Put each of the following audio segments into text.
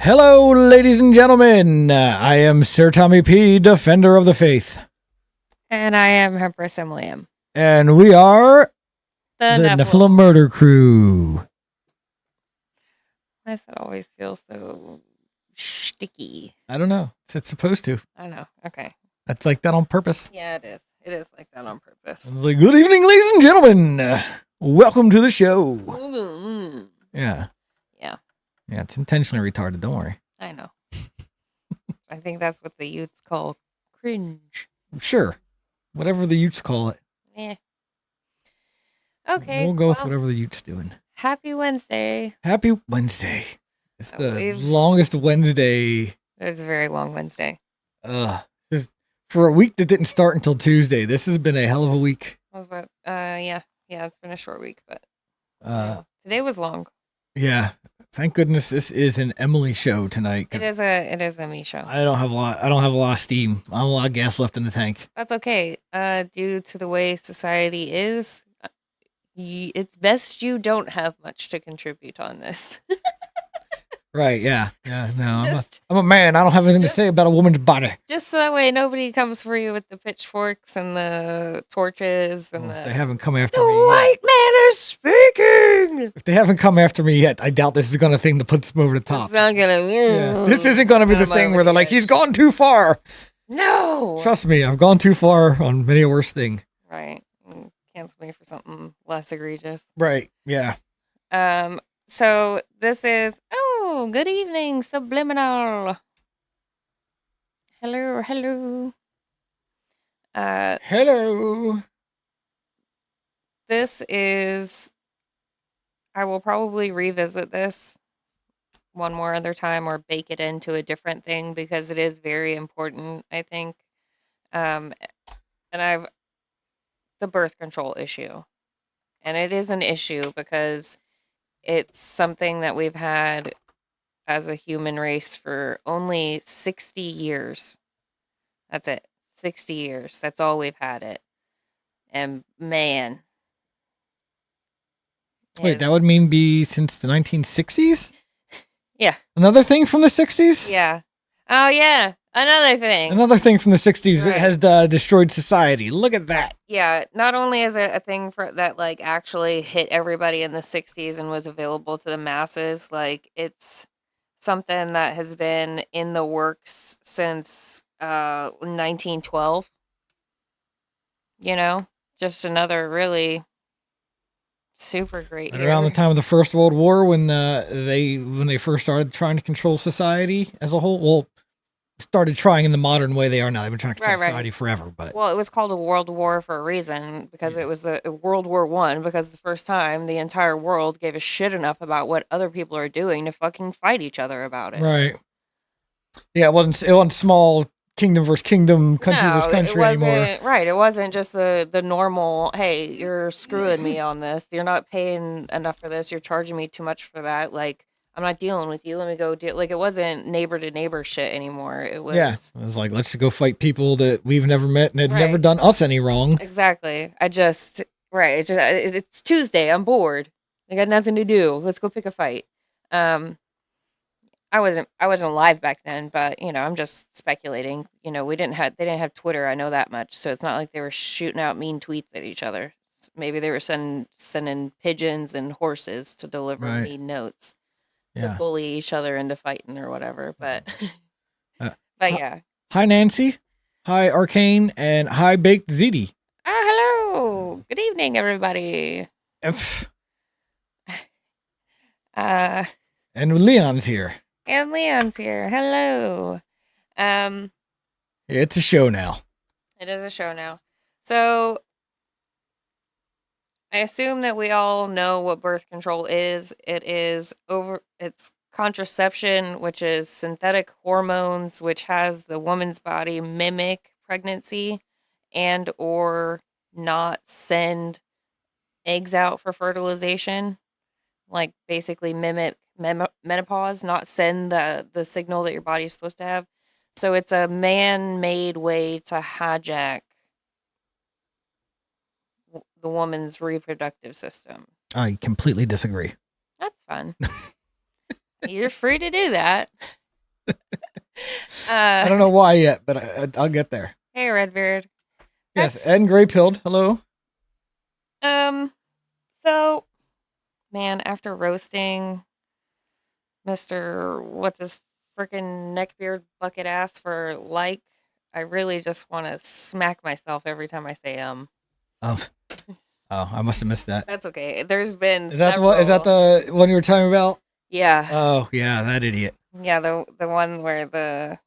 Hello, ladies and gentlemen. I am Sir Tommy P., Defender of the Faith. And I am Empress Emilium. And we are The Nephilim Murder Crew. Why does it always feel so sticky? I don't know. It's supposed to. I know. Okay. That's like that on purpose. Yeah, it is. It is like that on purpose. It's like, good evening, ladies and gentlemen. Welcome to the show. Yeah. Yeah. Yeah, it's intentionally retarded. Don't worry. I know. I think that's what the youths call cringe. Sure. Whatever the Utes call it. Yeah. Okay. We'll go with whatever the Utes doing. Happy Wednesday. Happy Wednesday. It's the longest Wednesday. It was a very long Wednesday. This for a week that didn't start until Tuesday. This has been a hell of a week. Yeah, it's been a short week, but today was long. Yeah. Thank goodness this is an Emily show tonight. It is a me show. I don't have a lot of steam. I don't have a lot of gas left in the tank. That's okay. Due to the way society is, it's best you don't have much to contribute on this. Right, yeah. Yeah, no. I'm a man. I don't have anything to say about a woman's body. Just so that way nobody comes for you with the pitchforks and the torches and if they haven't come after me. The white man is speaking! If they haven't come after me yet, I doubt this is going to thing to put them over the top. It's not gonna. Yeah. This isn't going to be the thing where they're like, he's gone too far. No! Trust me, I've gone too far on many a worse thing. Right. Cancel me for something less egregious. Right, yeah. So this is, good evening, Subliminal. Hello. Hello. This is, I will probably revisit this one more other time or bake it into a different thing because it is very important, I think. And the birth control issue. And it is an issue because it's something that we've had as a human race for only 60 years. That's it. 60 years. That's all we've had it. And man. Wait, that would mean be since the 1960s? Yeah. Another thing from the 60s? Yeah. Oh, yeah. Another thing from the 60s that has destroyed society. Look at that. Yeah. Not only is it a thing that like actually hit everybody in the 60s and was available to the masses, like it's something that has been in the works since 1912. You know, just another really super great year. Around the time of the First World War when they first started trying to control society as a whole. Well, started trying in the modern way they are now. They've been trying to control society forever. But well, it was called a World War for a reason because it was the World War I because the first time the entire world gave a shit enough about what other people are doing to fucking fight each other about it. Right. Yeah, it wasn't small kingdom versus kingdom, country versus country anymore. Right. It wasn't just the normal, hey, you're screwing me on this. You're not paying enough for this. You're charging me too much for that. Like, I'm not dealing with you. Let me go deal. Like, it wasn't neighbor to neighbor shit anymore. It was. Yeah. It was like, let's go fight people that we've never met and had never done us any wrong. Exactly. It's Tuesday. I'm bored. I got nothing to do. Let's go pick a fight. I wasn't alive back then, but I'm just speculating. They didn't have Twitter. I know that much. So it's not like they were shooting out mean tweets at each other. Maybe they were sending pigeons and horses to deliver mean notes. To bully each other into fighting or whatever, but yeah. Hi Nancy, hi Arcane, and hi Baked Ziti. Hello. Good evening, everybody. And Leon's here. Hello. It's a show now. It is a show now. So I assume that we all know what birth control is. It's contraception, which is synthetic hormones, which has the woman's body mimic pregnancy and or not send eggs out for fertilization. Like basically mimic menopause, not send the signal that your body is supposed to have. So it's a man-made way to hijack the woman's reproductive system. I completely disagree. That's fun. You're free to do that. I don't know why yet, but I'll get there. Hey, Redbeard. Yes, and Gray Pilled. Hello. So, man, after roasting Mr. What's his freaking neckbeard bucket ass for I really just want to smack myself every time I say Oh, I must have missed that. That's okay. There's been Is that several. Is that the one you were talking about? Yeah. Oh, yeah, that idiot. Yeah, the one where the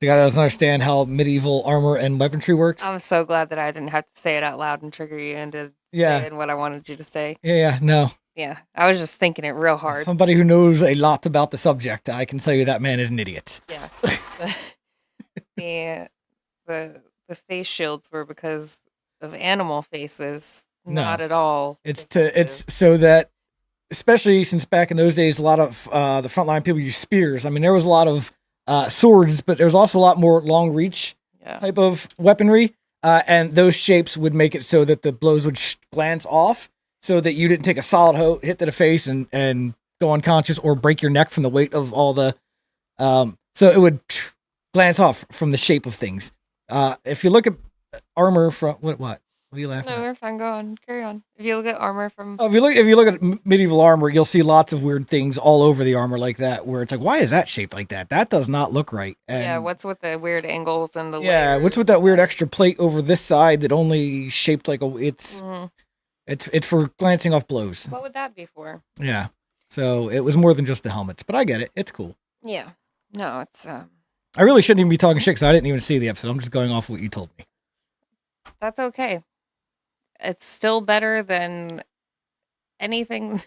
guy doesn't understand how medieval armor and weaponry works. I'm so glad that I didn't have to say it out loud and trigger you into saying what I wanted you to say. Yeah, no. Yeah, I was just thinking it real hard. Somebody who knows a lot about the subject, I can tell you that man is an idiot. Yeah. the face shields were because of animal faces, not at all. It's so that, especially since back in those days, a lot of the frontline people used spears. I mean, there was a lot of swords, but there was also a lot more long reach type of weaponry, and those shapes would make it so that the blows would glance off, so that you didn't take a solid hit to the face and go unconscious or break your neck from the weight of all the. So it would glance off from the shape of things. If you look at armor from what are you laughing at? No, we're fine. Go on, carry on. If you look at armor from if you look at medieval armor, you'll see lots of weird things all over the armor like that, where it's like, why is that shaped like that? That does not look right. And what's with the weird angles and the layers? What's with that weird extra plate over this side that only shaped like it's for glancing off blows. What would that be for? Yeah, so it was more than just the helmets, but I get it. It's cool. Yeah, no, it's. I really shouldn't even be talking shit because I didn't even see the episode. I'm just going off what you told me. That's okay. It's still better than anything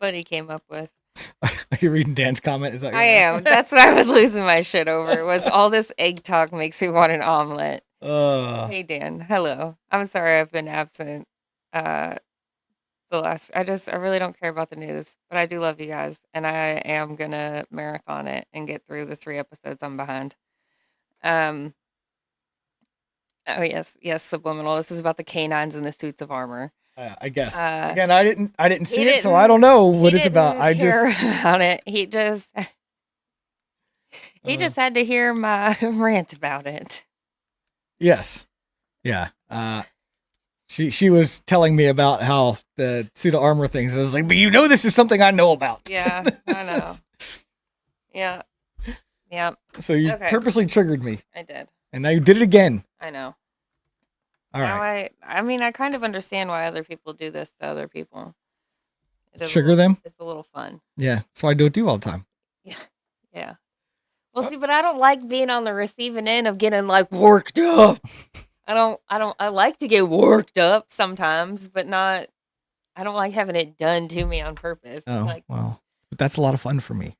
Buddy came up with. Are you reading Dan's comment? Is that I am. That's what I was losing my shit over. Was all this egg talk makes me want an omelet. Hey Dan, hello. I'm sorry I've been absent. I really don't care about the news, but I do love you guys, and I am gonna marathon it and get through the 3 episodes I'm behind. Oh yes, subliminal. This is about the canines in the suits of armor. I guess. Again, I didn't see it, so I don't know what it's about. I just about it. He just had to hear my rant about it. Yes. Yeah. She was telling me about how the suit of armor things. I was like, but this is something I know about. Yeah, I know. Yeah. Yeah. So you purposely triggered me. I did. And now you did it again. I know. All right. I mean, I kind of understand why other people do this to other people. Trigger them? It's a little fun. Yeah. So I do it all the time. Yeah. Yeah. Well, see, but I don't like being on the receiving end of getting worked up. I like to get worked up sometimes, but I don't like having it done to me on purpose. Oh, well, but that's a lot of fun for me.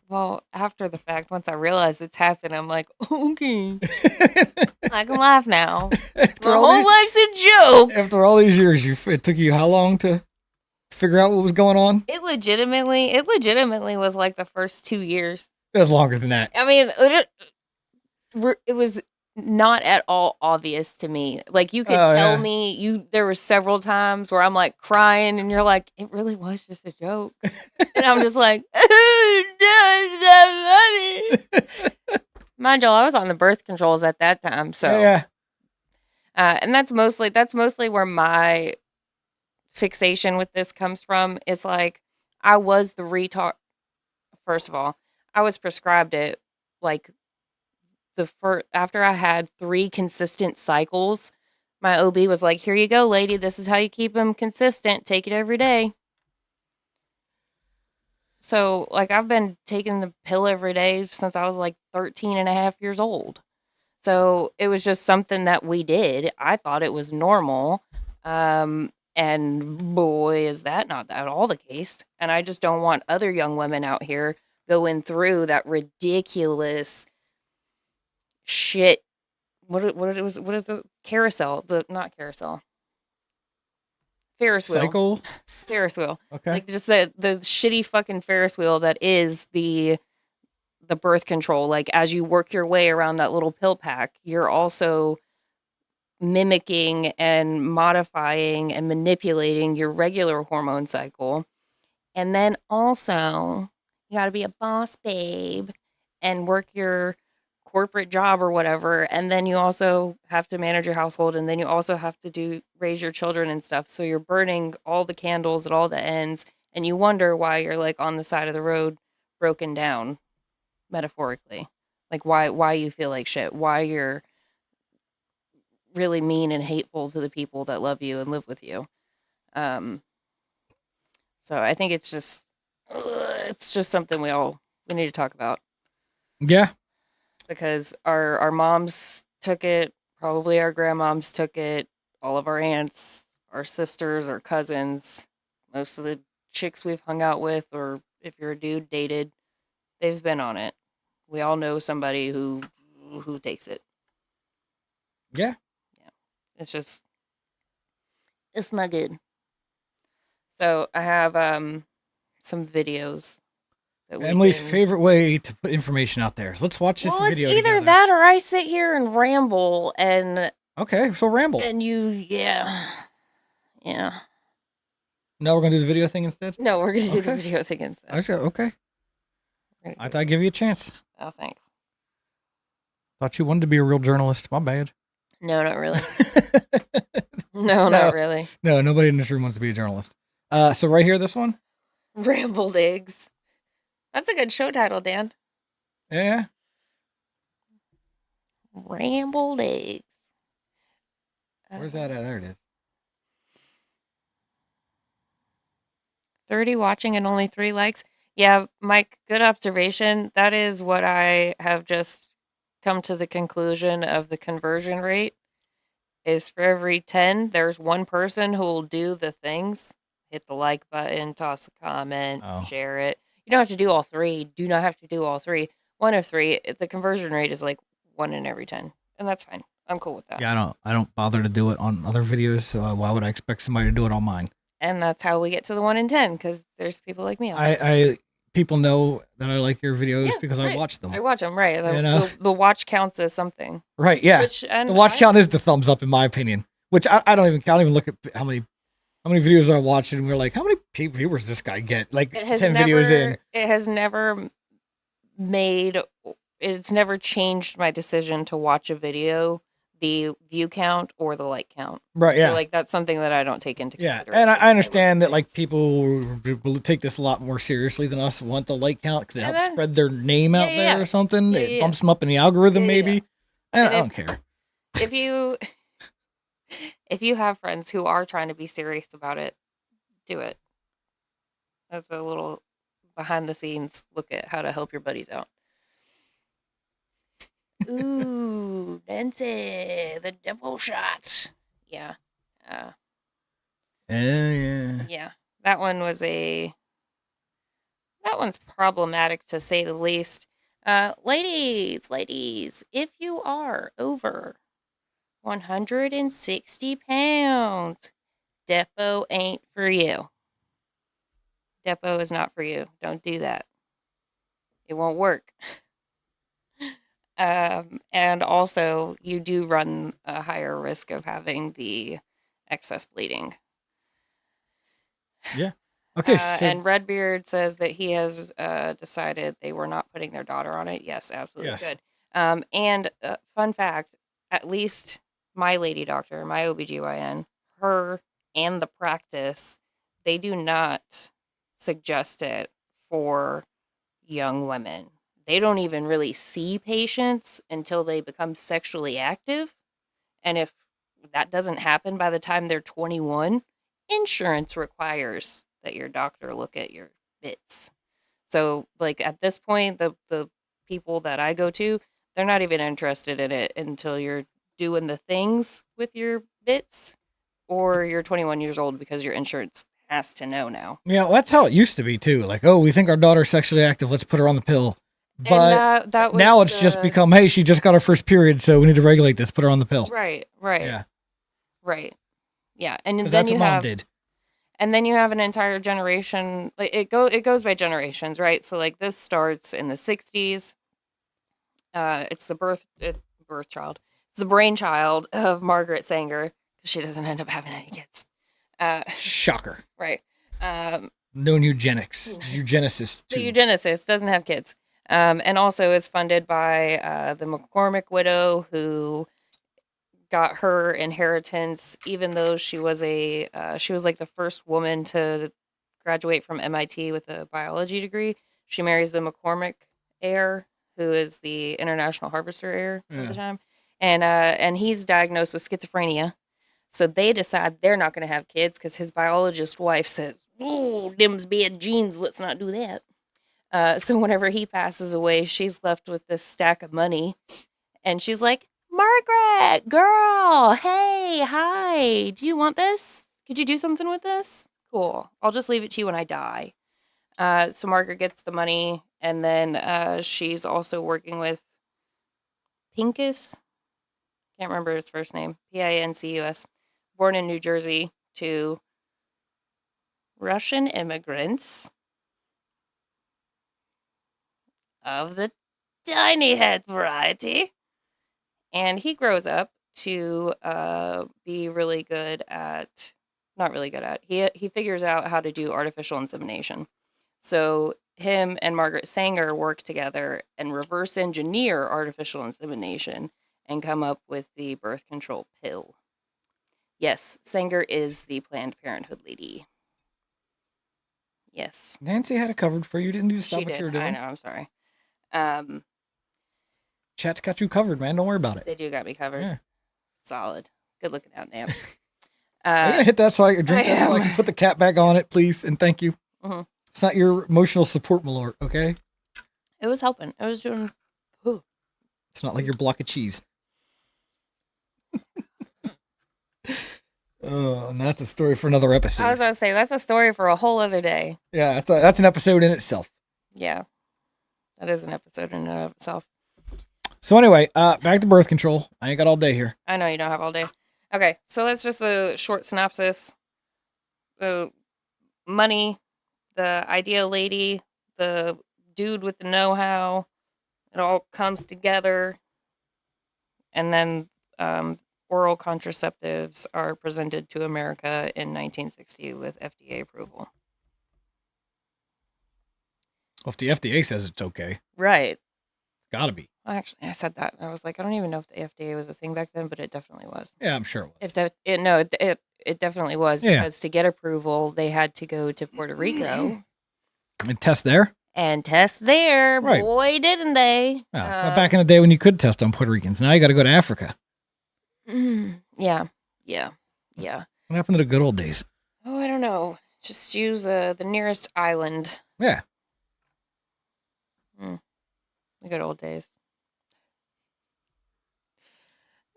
Well, after the fact, once I realize it's happened, I'm like, okay, I can laugh now. My whole life's a joke. After all these years, it took you how long to figure out what was going on? It legitimately was like the first 2 years. It was longer than that. I mean, it was not at all obvious to me. Like, you could tell me, there were several times where I'm like crying and you're like, it really was just a joke. And I'm just like, mind you, I was on the birth controls at that time. So, and that's mostly where my fixation with this comes from. It's like, I was the retard. First of all, I was prescribed it after I had 3 consistent cycles. My OB was like, here you go, lady. This is how you keep them consistent. Take it every day. So, I've been taking the pill every day since I was 13 and a half years old. So it was just something that we did. I thought it was normal. And boy, is that not at all the case. And I just don't want other young women out here going through that ridiculous shit. What is the carousel? Not carousel. Ferris wheel. Cycle? Ferris wheel. Okay. Just the shitty fucking Ferris wheel that is the birth control. As you work your way around that little pill pack, you're also mimicking and modifying and manipulating your regular hormone cycle. And then also, you got to be a boss babe and work your corporate job or whatever. And then you also have to manage your household. And then you also have to raise your children and stuff. So you're burning all the candles at all the ends. And you wonder why you're like on the side of the road, broken down, metaphorically. Like why you feel like shit, why you're really mean and hateful to the people that love you and live with you. Um, so I think it's just something we need to talk about. Yeah. Because our moms took it, probably our grandmoms took it, all of our aunts, our sisters, our cousins, most of the chicks we've hung out with, or if you're a dude dated, they've been on it. We all know somebody who takes it. Yeah. Yeah. It's not good. So I have some videos that Emily's favorite way to put information out there. So let's watch this video. It's either together. that or I sit here and ramble and okay, so ramble. And yeah. No, we're gonna do the video thing instead. No, we're gonna do the video thing instead. Okay. I thought I'd give you a chance. Oh, thanks. Thought you wanted to be a real journalist. My bad. No, not really. No, not really. No, nobody in this room wants to be a journalist. So right here, this one. Rambled eggs. That's a good show title, Dan. Yeah. Rambled eggs. Where's that at? There it is. 30 watching and only 3 likes. Yeah, Mike, good observation. That is what I have just come to the conclusion of the conversion rate is for every 10, there's one person who will do the things. Hit the like button, toss a comment, share it. You don't have to do all 3. Do not have to do all 3. 1 of 3, the conversion rate is like 1 in every 10. And that's fine. I'm cool with that. Yeah, I don't bother to do it on other videos, so why would I expect somebody to do it on mine? And that's how we get to the 1 in 10, because there's people like me. People know that I like your videos because I watch them. I watch them, right? The watch counts as something, right? Yeah, the watch count is the thumbs up, in my opinion. Which I don't even look at how many videos I watch, and we're like, how many viewers does this guy get? Like 10 videos in, it has never it's never changed my decision to watch a video, the view count or the like count. Right, yeah. So, like, that's something that I don't take into consideration. And I understand that, like, people will take this a lot more seriously than us, want the like count because it helps spread their name out there or something. It bumps them up in the algorithm, maybe. I don't care. If you have friends who are trying to be serious about it, do it. That's a little behind the scenes look at how to help your buddies out. Ooh, Nancy, the devil shot. Yeah. Yeah. That one's problematic to say the least. Ladies, if you are over 160 pounds, Depo ain't for you. Depo is not for you. Don't do that. It won't work. And also, you do run a higher risk of having the excess bleeding. Yeah. Okay. And Redbeard says that he has decided they were not putting their daughter on it. Yes, absolutely good. And fun fact, at least my lady doctor, my OBGYN, her and the practice, they do not suggest it for young women. They don't even really see patients until they become sexually active. And if that doesn't happen by the time they're 21, insurance requires that your doctor look at your bits. So, like, at this point, the people that I go to, they're not even interested in it until you're doing the things with your bits or you're 21 years old because your insurance has to know now. Yeah, well, that's how it used to be, too. Like, oh, we think our daughter's sexually active. Let's put her on the pill. But that now it's just become, hey, she just got her first period, so we need to regulate this. Put her on the pill. Right. Yeah. Right. Yeah. And then that's what Mom did. And then you have an entire generation. Like it goes by generations, right? So like this starts in the 60s. It's the birth child. It's the brainchild of Margaret Sanger because she doesn't end up having any kids. Shocker. Right. known eugenicist. The Too. eugenicist doesn't have kids. And also is funded by the McCormick widow, who got her inheritance, even though she was she was like the first woman to graduate from MIT with a biology degree. She marries the McCormick heir, who is the international harvester heir at the time, and he's diagnosed with schizophrenia. So they decide they're not going to have kids because his biologist wife says, "Oh, them's bad genes. Let's not do that." So whenever he passes away, she's left with this stack of money, and she's like, "Margaret, girl, hey, hi, do you want this? Could you do something with this? Cool. I'll just leave it to you when I die." So Margaret gets the money, and then she's also working with Pincus. Can't remember his first name. Pincus. Born in New Jersey to Russian immigrants of the tiny head variety. And he grows up to be really good at, not really good at, he figures out how to do artificial insemination. So him and Margaret Sanger work together and reverse engineer artificial insemination and come up with the birth control pill. Yes, Sanger is the Planned Parenthood lady. Yes. Nancy had it covered for you. Didn't need to stop She what did. you were doing. I know, I'm sorry. Chat's got you covered, man. Don't worry about it. They do got me covered. Yeah. Solid. Good looking out, Nance. I'm gonna hit that so I can drink that so I can put the cap back on it, please, and thank you. Mm-hmm. It's not your emotional support, Malort, okay? It was helping. It was doing. Ooh. It's not like your block of cheese. Oh, and that's a story for another episode. I was going to say, that's a story for a whole other day. Yeah, that's an episode in itself. Yeah, that is an episode in and of itself. So anyway, back to birth control. I ain't got all day here. I know you don't have all day. Okay, so that's just a short synopsis. The money, the ideal lady, the dude with the know-how, it all comes together. And then oral contraceptives are presented to America in 1960 with FDA approval. Well, if the FDA says it's okay. Right. It's gotta be. Actually, I said that. I was like, I don't even know if the FDA was a thing back then, but it definitely was. Yeah, I'm sure it was. It definitely was, because to get approval, they had to go to Puerto Rico. And test there? And test there. Right. Boy, didn't they. Back in the day when you could test on Puerto Ricans. Now you got to go to Africa. Yeah. What happened to the good old days? Oh, I don't know. Just use the nearest island. Yeah. The good old days.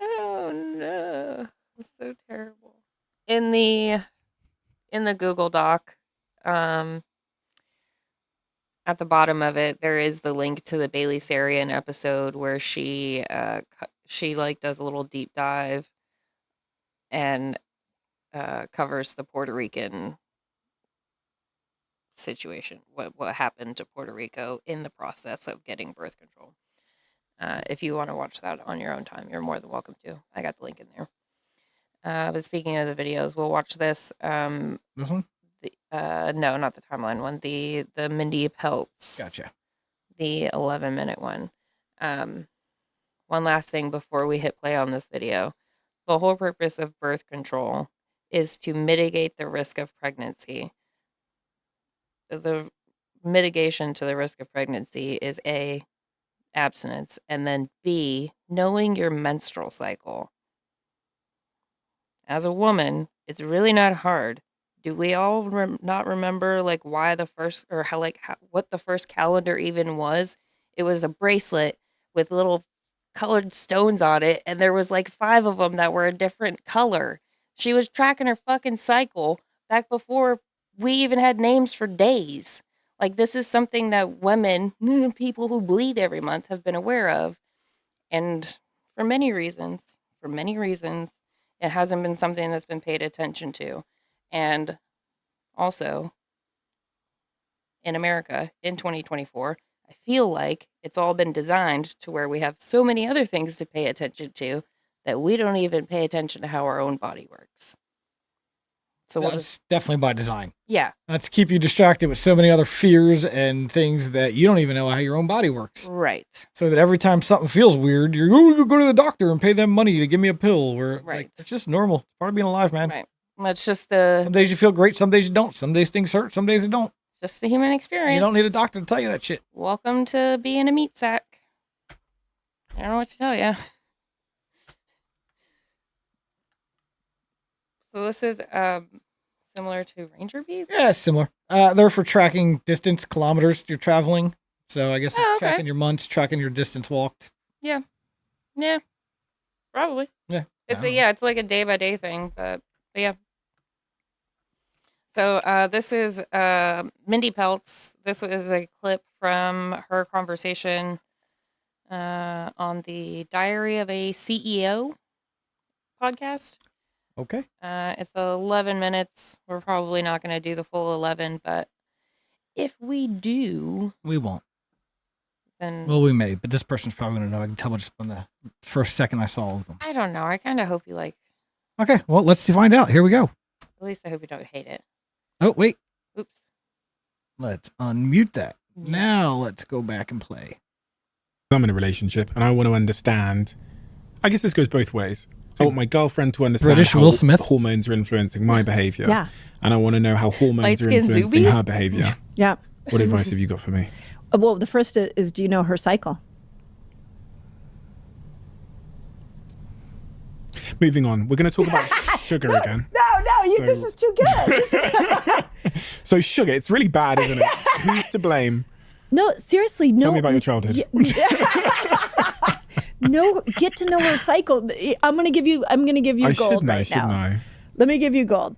Oh no, it's so terrible. In the Google Doc, at the bottom of it, there is the link to the Bailey Sarian episode where she like does a little deep dive and covers the Puerto Rican situation, what happened to Puerto Rico in the process of getting birth control. If you want to watch that on your own time, you're more than welcome to. I got the link in there. But speaking of the videos, we'll watch this. This one? No, not the timeline one. The Mindy Peltz. Gotcha. The 11-minute one. One last thing before we hit play on this video. The whole purpose of birth control is to mitigate the risk of pregnancy. The mitigation to the risk of pregnancy is A, abstinence, and then B, knowing your menstrual cycle. As a woman, it's really not hard. Do we all not remember like why the first, or what the first calendar even was? It was a bracelet with little colored stones on it, and there was like 5 of them that were a different color. She was tracking her fucking cycle back before we even had names for days. Like, this is something that women, people who bleed every month, have been aware of. And for many reasons, it hasn't been something that's been paid attention to. And also, in America, in 2024, I feel like it's all been designed to where we have so many other things to pay attention to that we don't even pay attention to how our own body works. So that's definitely by design. Yeah. That's to keep you distracted with so many other fears and things that you don't even know how your own body works. Right. So that every time something feels weird, you're go to the doctor and pay them money to give me a pill. Where like, it's just normal. It's part of being alive, man. Right. That's just the. Some days you feel great, some days you don't. Some days things hurt, some days it don't. Just the human experience. You don't need a doctor to tell you that shit. Welcome to being a meat sack. I don't know what to tell you. So this is similar to ranger beads? Yeah, similar. They're for tracking distance, kilometers you're traveling. So I guess tracking your months, tracking your distance walked. Yeah. Yeah. Probably. Yeah. It's like a day by day thing, but yeah. So this is Mindy Peltz. This is a clip from her conversation on the Diary of a CEO podcast. Okay. It's 11 minutes. We're probably not going to do the full 11, but if we do, we won't. Then we may, but this person's probably going to know. I can tell just from the first second I saw all of them. I don't know. I kind of hope you like. Okay, well, let's find out. Here we go. At least I hope you don't hate it. Oh, wait. Oops. Let's unmute that. Now let's go back and play. I'm in a relationship and I want to understand. I guess this goes both ways. I want my girlfriend to understand British how Will Smith. hormones are influencing my behavior. Yeah. And I want to know how hormones are Light-skinned influencing Zuby? her behavior. Yeah. What advice have you got for me? Well, the first is, do you know her cycle? Moving on. We're going to talk about sugar again. No, this is too good. So sugar, it's really bad, isn't it? Who's to blame? No, seriously, no. Tell me about your childhood. No, get to know her cycle. I'm gonna give you gold right now. Let me give you gold.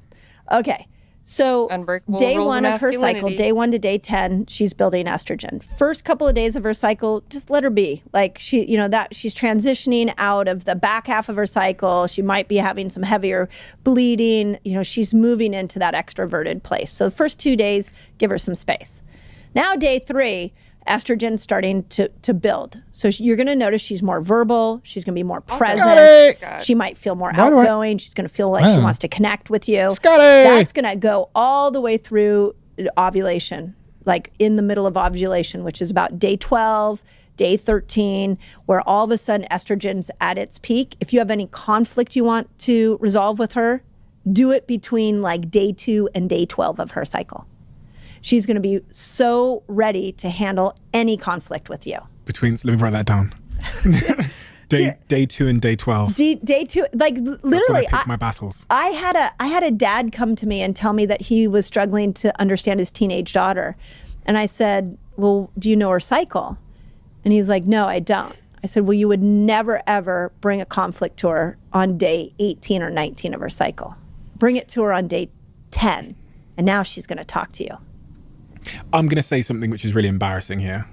Okay. So Unbreakable day rules one of her cycle, masculinity. day 1 to day 10, she's building estrogen. First couple of days of her cycle, just let her be. Like she's transitioning out of the back half of her cycle. She might be having some heavier bleeding. She's moving into that extroverted place. So the first 2 days, give her some space. Now day 3, estrogen's starting to build. So you're going to notice she's more verbal. She's going to be more present. She might feel more outgoing. She's going to feel like she wants to connect with you. That's going to go all the way through ovulation, like in the middle of ovulation, which is about day 12, day 13, where all of a sudden estrogen's at its peak. If you have any conflict you want to resolve with her, do it between like day 2 and day 12 of her cycle. She's going to be so ready to handle any conflict with you. Let me write that down. Day 2 and day 12. Day 2, like literally. That's when I pick my battles. I had a dad come to me and tell me that he was struggling to understand his teenage daughter, and I said, "Well, do you know her cycle?" And he's like, "No, I don't." I said, "Well, you would never ever bring a conflict to her on day 18 or 19 of her cycle. Bring it to her on day 10, and now she's going to talk to you." I'm going to say something which is really embarrassing here.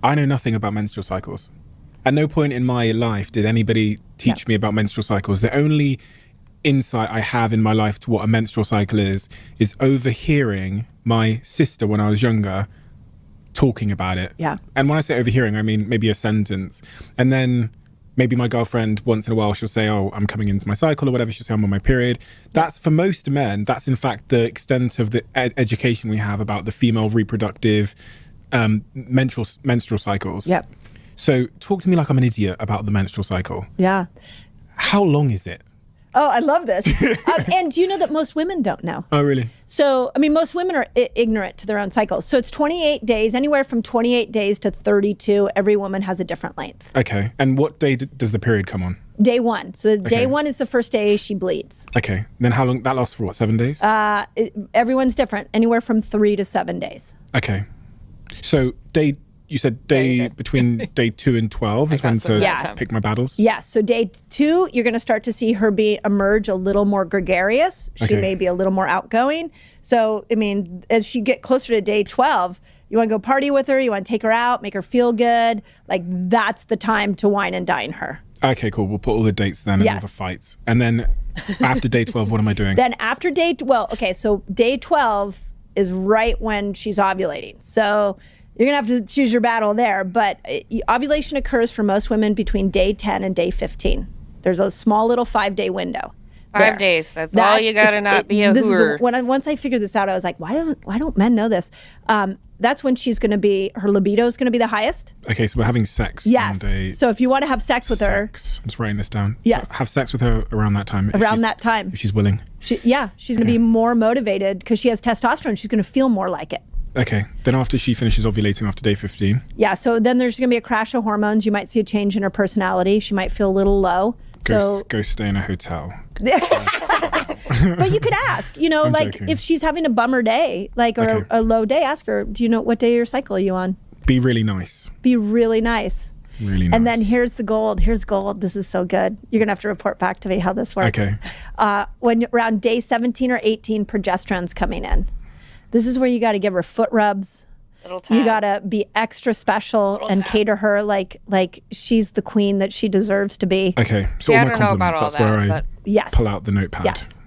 I know nothing about menstrual cycles. At no point in my life did anybody teach me about menstrual cycles. The only insight I have in my life to what a menstrual cycle is overhearing my sister when I was younger talking about it. Yeah. And when I say overhearing, I mean maybe a sentence. And then maybe my girlfriend, once in a while, she'll say, "Oh, I'm coming into my cycle," or whatever. She'll say, "I'm on my period." That's, for most men, that's in fact the extent of the education we have about the female reproductive menstrual cycles. Yep. So talk to me like I'm an idiot about the menstrual cycle. Yeah. How long is it? Oh, I love this. And do you know that most women don't know? Oh, really? So, I mean, most women are ignorant to their own cycles. So it's 28 days, anywhere from 28 days to 32. Every woman has a different length. Okay. And what day does the period come on? Day 1. So day 1 is the first day she bleeds. Okay. Then how long? That lasts for what, 7 days? Everyone's different, anywhere from 3 to 7 days. Okay. So you said between day 2 and 12 is when to pick my battles? Yes. So day 2, you're going to start to see her emerge a little more gregarious. She may be a little more outgoing. So, I mean, as she get closer to day 12, you want to go party with her, you want to take her out, make her feel good. Like, that's the time to wine and dine her. Okay, cool. We'll put all the dates then and all the fights. And then after day 12, what am I doing? Then after so day 12 is right when she's ovulating. So you're going to have to choose your battle there. But ovulation occurs for most women between day 10 and day 15. There's a small little 5-day window. 5 days. That's all you got to not be a hooer. Once I figured this out, I was like, why don't men know this? That's when she's going to be, her libido is going to be the highest. Okay, so we're having sex. Yes. So if you want to have sex with her. I'm just writing this down. Yes. So have sex with her around that time. Around that time. If she's willing. She's going to be more motivated because she has testosterone. She's going to feel more like it. Okay. Then after she finishes ovulating after day 15. Yeah. So then there's going to be a crash of hormones. You might see a change in her personality. She might feel a little low. Go stay in a hotel. But you could ask, I'm like joking. if she's having a bummer day, like or a low day, ask her, do you know what day of your cycle are you on? Be really nice. Be really nice. Really nice. And then here's the gold. Here's gold. This is so good. You're going to have to report back to me how this works. Okay. When around day 17 or 18, progesterone's coming in. This is where you got to give her foot rubs. You got to be extra special and cater her like she's the queen that she deserves to be. Okay. So all my compliments, that's where I pull out the notepad. Yes.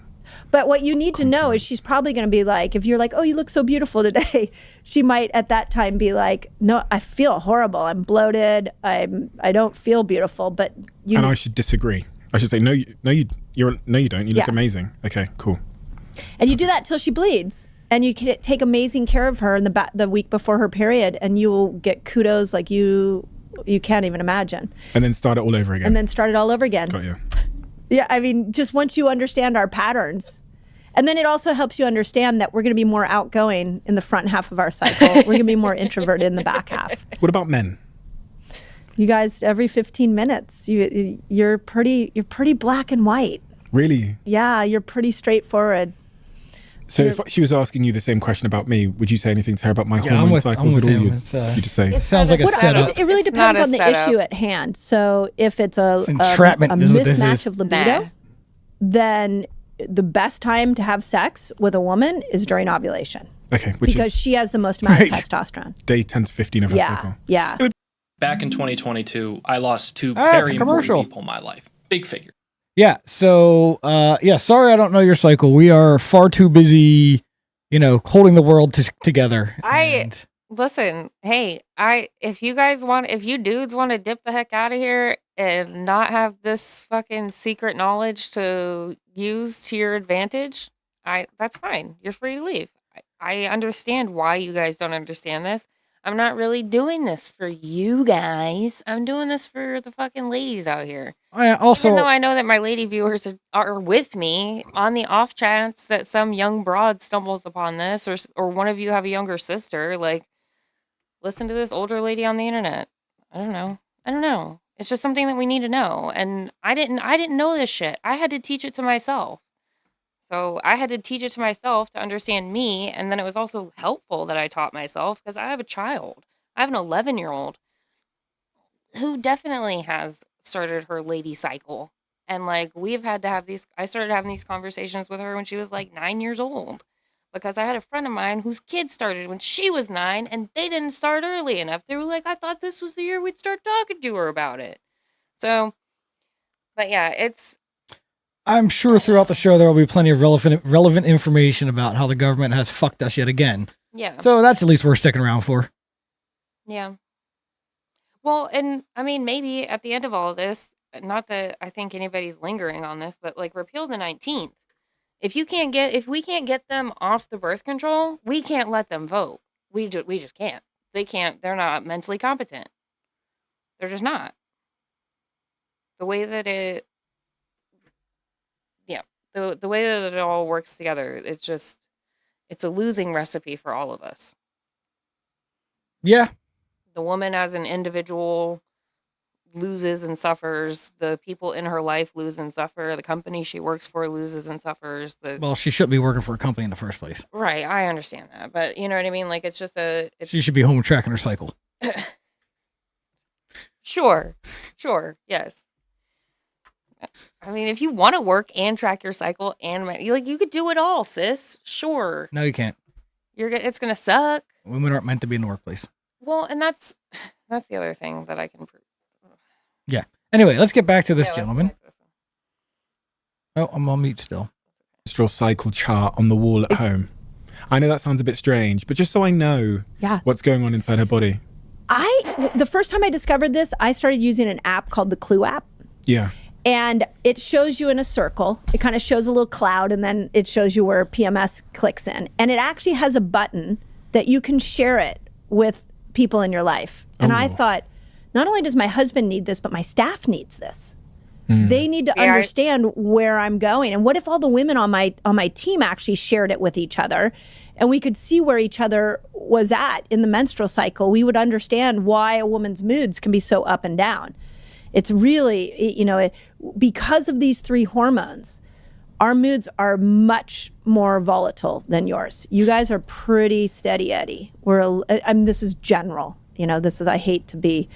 But what you need to know is she's probably going to be like, if you're like, oh, you look so beautiful today, she might at that time be like, no, I feel horrible. I'm bloated. I don't feel beautiful. But I should disagree. I should say, no, you don't. You look amazing. Okay, cool. And you do that till she bleeds. And you can take amazing care of her in the week before her period, and you will get kudos like you can't even imagine. And then start it all over again. Got you. Yeah, I mean, just once you understand our patterns. And then it also helps you understand that we're going to be more outgoing in the front half of our cycle. We're going to be more introverted in the back half. What about men? You guys, every 15 minutes, you're pretty black and white. Really? Yeah, you're pretty straightforward. So if she was asking you the same question about me, would you say anything to her about my hormone cycles at all? You just say it sounds like a setup. It really depends on the issue at hand. So if it's a mismatch of libido, then the best time to have sex with a woman is during ovulation. Okay, because she has the most amount of testosterone. Day 10 to 15 of her cycle. Yeah. Back in 2022, I lost two very important people in my life. Big figure. Yeah. So, sorry, I don't know your cycle. We are far too busy, holding the world together. Listen, hey, if you dudes want to dip the heck out of here and not have this fucking secret knowledge to use to your advantage, that's fine. You're free to leave. I understand why you guys don't understand this. I'm not really doing this for you guys. I'm doing this for the fucking ladies out here. Even though I know that my lady viewers are with me, on the off chance that some young broad stumbles upon this, or one of you have a younger sister, like, listen to this older lady on the internet. I don't know. It's just something that we need to know. And I didn't know this shit. I had to teach it to myself. So I had to teach it to myself to understand me. And then it was also helpful that I taught myself because I have a child. I have an 11-year-old who definitely has started her lady cycle. And like, I started having these conversations with her when she was like 9 years old, because I had a friend of mine whose kid started when she was 9 and they didn't start early enough. They were like, I thought this was the year we'd start talking to her about it. So, but yeah, I'm sure throughout the show there will be plenty of relevant information about how the government has fucked us yet again. Yeah. So that's at least worth sticking around for. Yeah. Well, and I mean, maybe at the end of all of this, not that I think anybody's lingering on this, but like, repeal the 19th. If we can't get them off the birth control, we can't let them vote. We just can't. They're not mentally competent. They're just not. The way that the way that it all works together, it's a losing recipe for all of us. Yeah. The woman as an individual loses and suffers. The people in her life lose and suffer. The company she works for loses and suffers. Well, she shouldn't be working for a company in the first place. Right, I understand that. But you know what I mean? Like, it's just she should be home tracking her cycle. Sure, yes. I mean, if you want to work and track your cycle and you could do it all, sis. Sure. No, you can't. It's gonna suck. Women aren't meant to be in the workplace. Well, and that's the other thing that I can prove. Yeah. Anyway, let's get back to this gentleman. Oh, I'm on mute still. Menstrual cycle chart on the wall at home. I know that sounds a bit strange, but just so I know what's going on inside her body. The first time I discovered this, I started using an app called the Clue app. Yeah. And it shows you in a circle. It kind of shows a little cloud, and then it shows you where PMS clicks in. And it actually has a button that you can share it with people in your life. And I thought, not only does my husband need this, but my staff needs this. They need to understand where I'm going. And what if all the women on my team actually shared it with each other, and we could see where each other was at in the menstrual cycle? We would understand why a woman's moods can be so up and down. It's really, because of these 3 hormones, our moods are much more volatile than yours. You guys are pretty steady Eddie. This is general. I hate to be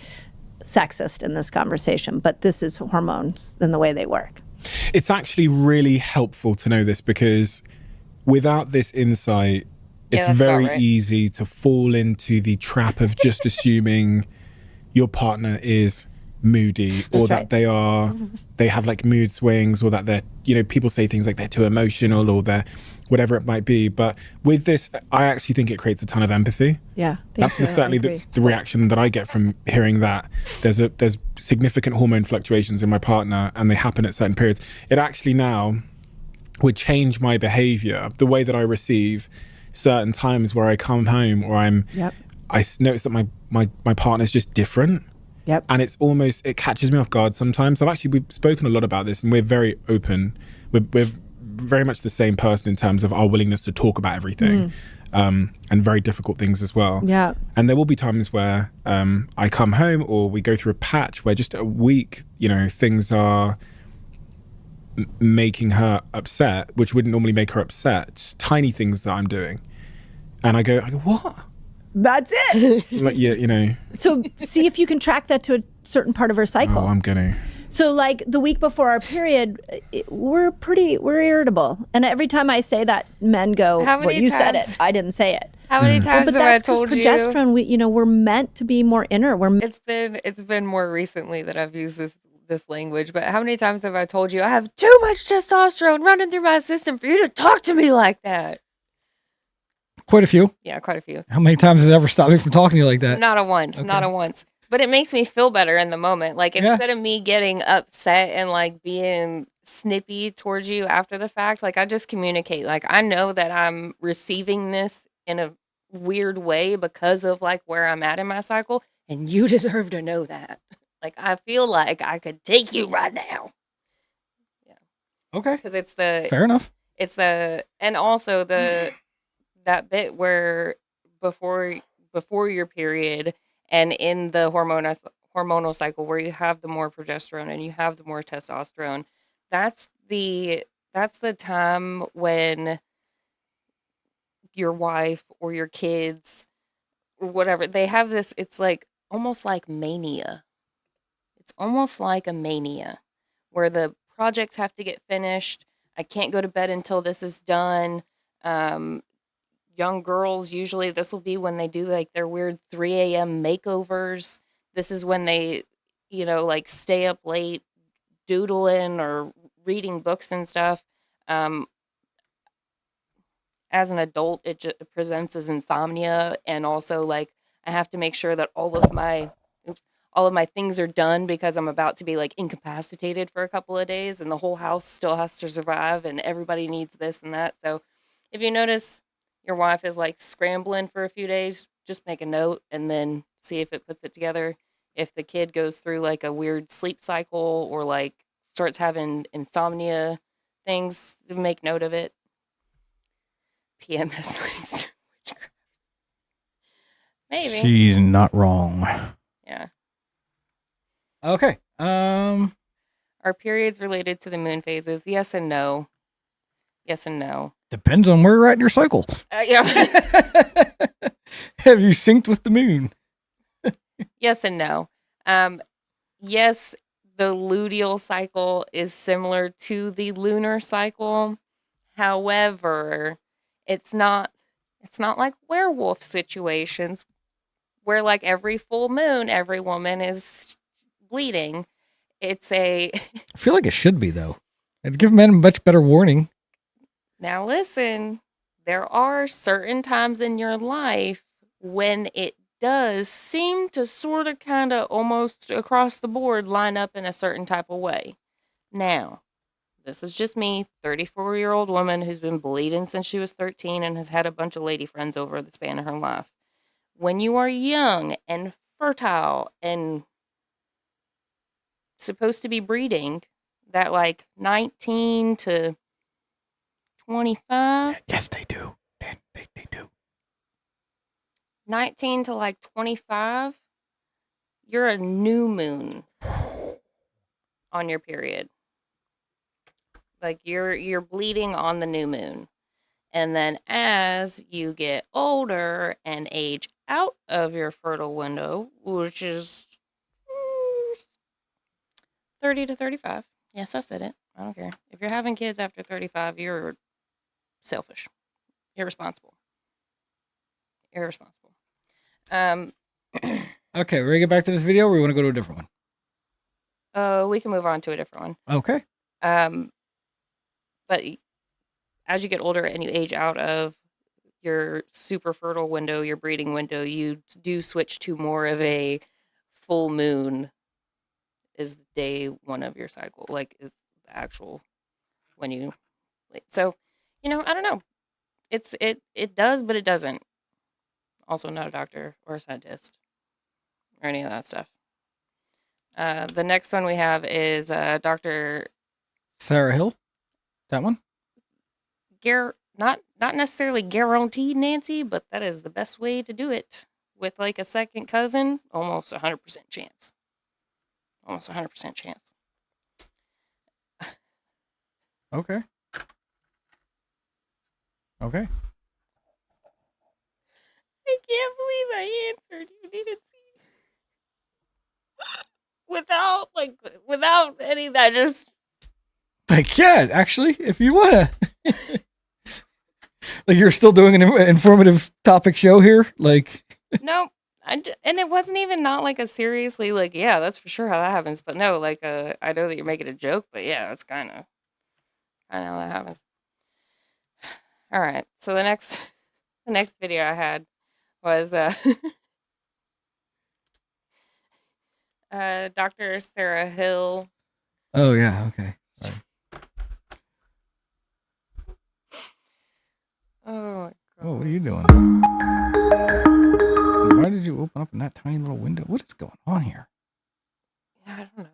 sexist in this conversation, but this is hormones and the way they work. It's actually really helpful to know this, because without this insight, it's very easy to fall into the trap of just assuming your partner is moody, or that they have like mood swings, or that they're, people say things like they're too emotional, or they're whatever it might be. But with this, I actually think it creates a ton of empathy. Yeah, that's certainly the reaction that I get from hearing that. There's significant hormone fluctuations in my partner, and they happen at certain periods. It actually now would change my behavior, the way that I receive certain times where I come home, or I notice that my partner's just different. Yep. And it catches me off guard sometimes. We've spoken a lot about this, and we're very open. We're very much the same person in terms of our willingness to talk about everything, and very difficult things as well. Yeah. And there will be times where I come home, or we go through a patch where just a week, things are making her upset, which wouldn't normally make her upset. Just tiny things that I'm doing. And I go, what? That's it. Like, So see if you can track that to a certain part of her cycle. Oh, I'm gonna. So like the week before our period, we're irritable. And every time I say that, men go, well, you said it. I didn't say it. How many times have I told you? But that's because progesterone, we're meant to be more inner. It's been more recently that I've used this language, but how many times have I told you I have too much testosterone running through my system for you to talk to me like that? Quite a few. Yeah, quite a few. How many times has it ever stopped me from talking to you like that? Not a once. Okay. Not a once. But it makes me feel better in the moment. Like, instead of me getting upset and like being snippy towards you after the fact, like I just communicate. Like, I know that I'm receiving this in a weird way because of like where I'm at in my cycle, and you deserve to know that. Like, I feel like I could take you right now. Yeah. Okay. Because fair enough. And also that bit where before your period and in the hormonal cycle where you have the more progesterone and you have the more testosterone, that's the time when your wife or your kids or whatever, they have this, it's like almost like mania. It's almost like a mania where the projects have to get finished. I can't go to bed until this is done. Young girls, usually this will be when they do like their weird 3 a.m. makeovers. This is when they, like stay up late doodling or reading books and stuff. As an adult, it presents as insomnia, and also like I have to make sure that all of my things are done because I'm about to be like incapacitated for a couple of days, and the whole house still has to survive, and everybody needs this and that. So if you notice your wife is like scrambling for a few days, just make a note and then see if it puts it together. If the kid goes through like a weird sleep cycle or like starts having insomnia things, make note of it. PMS leads to witchcraft. Maybe. She's not wrong. Yeah. Okay. Are periods related to the moon phases? Yes and no. Yes and no. Depends on where you're at in your cycle. Yeah. Have you synced with the moon? Yes and no. Yes, the luteal cycle is similar to the lunar cycle. However, it's not like werewolf situations where like every full moon, every woman is bleeding. I feel like it should be, though. It'd give men a much better warning. Now listen, there are certain times in your life when it does seem to sort of kind of almost across the board line up in a certain type of way. Now, this is just me, 34-year-old woman who's been bleeding since she was 13 and has had a bunch of lady friends over the span of her life. When you are young and fertile and supposed to be breeding, that like 19 to 25. Yes, they do. They do. 19 to like 25, you're a new moon on your period. Like you're bleeding on the new moon. And then as you get older and age out of your fertile window, which is 30 to 35. Yes, I said it. I don't care. If you're having kids after 35, you're selfish. Irresponsible. Okay, we're gonna get back to this video, or we want to go to a different one? We can move on to a different one. Okay. But as you get older and you age out of your super fertile window, your breeding window, you do switch to more of a full moon is day one of your cycle, like is the actual when you, so, I don't know. It does, but it doesn't. Also not a doctor or a scientist or any of that stuff. The next one we have is Dr. Sarah Hill. That one? Not necessarily guaranteed, Nancy, but that is the best way to do it. With like a second cousin, almost 100% chance. Almost 100% chance. Okay. Okay. I can't believe I answered. You didn't see. Without any of that, just. I can, actually, if you want to. Like you're still doing an informative topic show here? Like. No. And it wasn't even not like a seriously, like, yeah, that's for sure how that happens. But no, like, I know that you're making a joke, but yeah, that's kind of how that happens. All right. So the next video I had was Dr. Sarah Hill. Oh yeah. Okay. Sorry. Oh my God. Oh, what are you doing? Why did you open up in that tiny little window? What is going on here? Yeah, I don't know.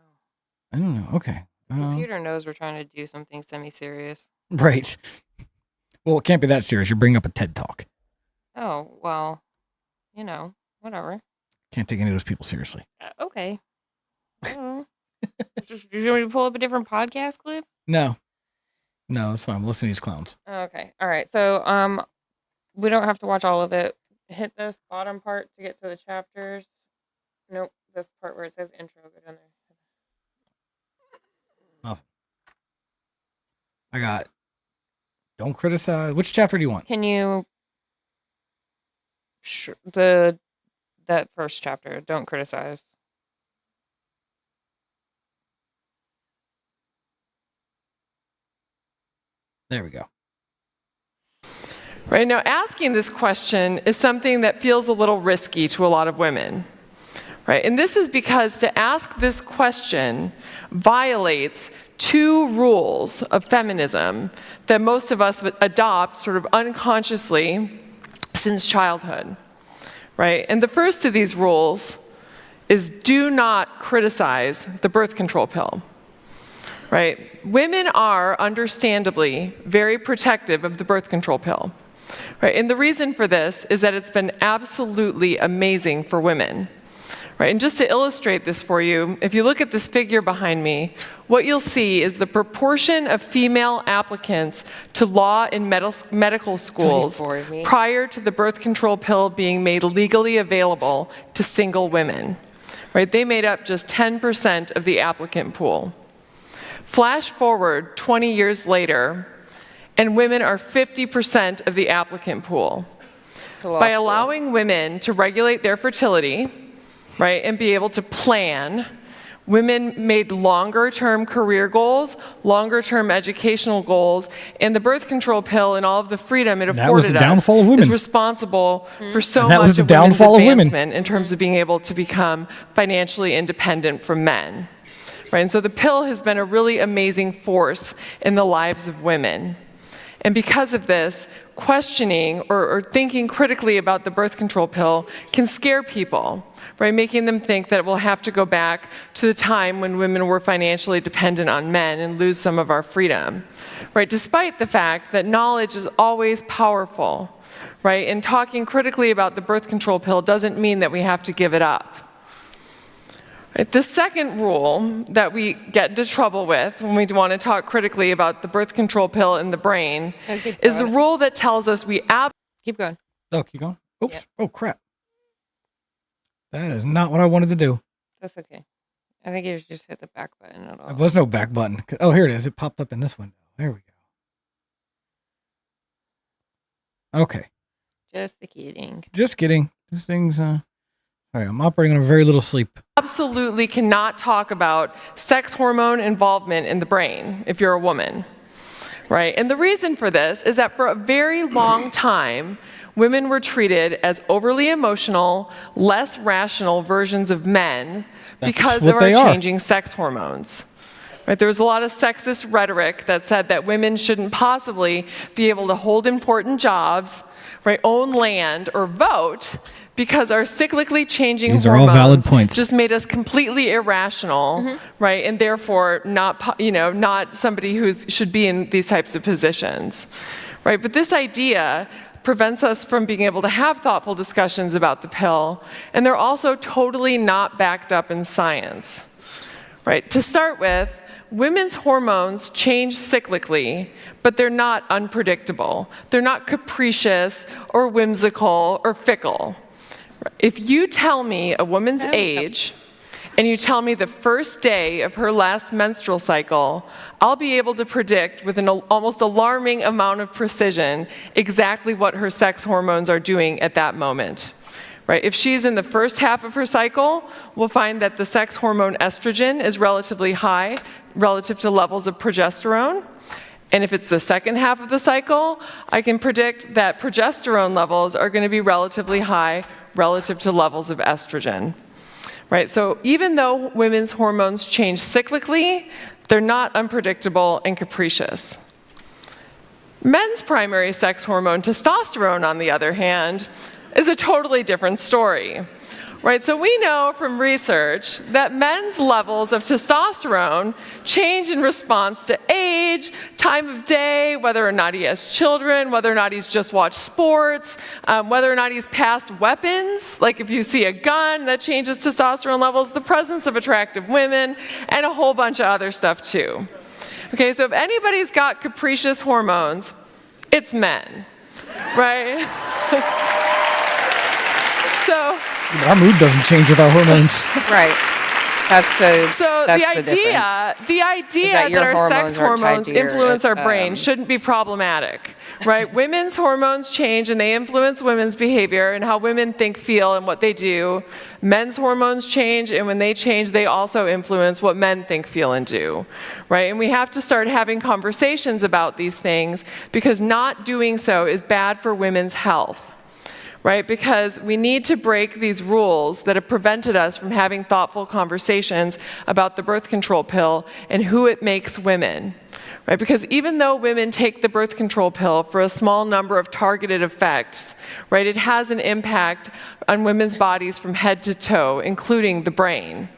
I don't know. Okay. The computer knows we're trying to do something semi-serious. Right. Well, it can't be that serious. You're bringing up a TED Talk. Oh, well, whatever. Can't take any of those people seriously. Okay. Do you want me to pull up a different podcast clip? No, it's fine. I'm listening to these clowns. Okay. All right. So, we don't have to watch all of it. Hit this bottom part to get to the chapters. Nope. This part where it says intro. Go down there. Nothing. I got. Don't criticize. Which chapter do you want? Can you? That first chapter. Don't criticize. There we go. Right now, asking this question is something that feels a little risky to a lot of women. Right? And this is because to ask this question violates two rules of feminism that most of us adopt sort of unconsciously since childhood. Right? And the first of these rules is do not criticize the birth control pill. Right? Women are understandably very protective of the birth control pill. Right? And the reason for this is that it's been absolutely amazing for women. Right? And just to illustrate this for you, if you look at this figure behind me, what you'll see is the proportion of female applicants to law and medical schools prior to the birth control pill being made legally available to single women. Right? They made up just 10% of the applicant pool. Flash forward 20 years later, and women are 50% of the applicant pool. By allowing women to regulate their fertility, right, and be able to plan, women made longer-term career goals, longer-term educational goals, and the birth control pill and all of the freedom it afforded us is responsible for so much of women's advancement in terms of being able to become financially independent from men. right? And so the pill has been a really amazing force in the lives of women. And because of this, questioning or thinking critically about the birth control pill can scare people, right? Making them think that we'll have to go back to the time when women were financially dependent on men and lose some of our freedom, right? Despite the fact that knowledge is always powerful, right? And talking critically about the birth control pill doesn't mean that we have to give it up. Right? The second rule that we get into trouble with when we want to talk critically about the birth control pill in the brain is the rule that tells us we keep going. Oh, keep going. Oops. Yep. Oh, crap. That is not what I wanted to do. That's okay. I think you just hit the back button at all. There was no back button. Oh, here it is. It popped up in this window. There we go. Okay. Just kidding. Just kidding. This thing's, sorry, I'm operating on a very little sleep. Absolutely cannot talk about sex hormone involvement in the brain if you're a woman, right? And the reason for this is that for a very long time, women were treated as overly emotional, less rational versions of men because of our changing sex hormones. Right? There was a lot of sexist rhetoric that said that women shouldn't possibly be able to hold important jobs, right, own land, or vote because our cyclically changing These hormones are all valid points. just made us completely irrational, right, and therefore not somebody who should be in these types of positions, right? But this idea prevents us from being able to have thoughtful discussions about the pill, and they're also totally not backed up in science, right? To start with, women's hormones change cyclically, but they're not unpredictable. They're not capricious or whimsical or fickle. If you tell me a woman's age and you tell me the first day of her last menstrual cycle, I'll be able to predict with an almost alarming amount of precision exactly what her sex hormones are doing at that moment. Right? If she's in the first half of her cycle, we'll find that the sex hormone estrogen is relatively high relative to levels of progesterone. And if it's the second half of the cycle, I can predict that progesterone levels are going to be relatively high relative to levels of estrogen. Right? So even though women's hormones change cyclically, they're not unpredictable and capricious. Men's primary sex hormone, testosterone, on the other hand, is a totally different story. Right? So we know from research that men's levels of testosterone change in response to age, time of day, whether or not he has children, whether or not he's just watched sports, whether or not he's passed weapons, like if you see a gun, that changes testosterone levels, the presence of attractive women, and a whole bunch of other stuff too. Okay, so if anybody's got capricious hormones, it's men, right? So our mood doesn't change with our hormones. Right. That's the the idea that our sex hormones influence our brain shouldn't be problematic, right? Women's hormones change and they influence women's behavior and how women think, feel, and what they do. Men's hormones change, and when they change, they also influence what men think, feel, and do, right? And we have to start having conversations about these things because not doing so is bad for women's health. Right? Because we need to break these rules that have prevented us from having thoughtful conversations about the birth control pill and who it makes women. Right? Because even though women take the birth control pill for a small number of targeted effects, right, it has an impact on women's bodies from head to toe, including the brain.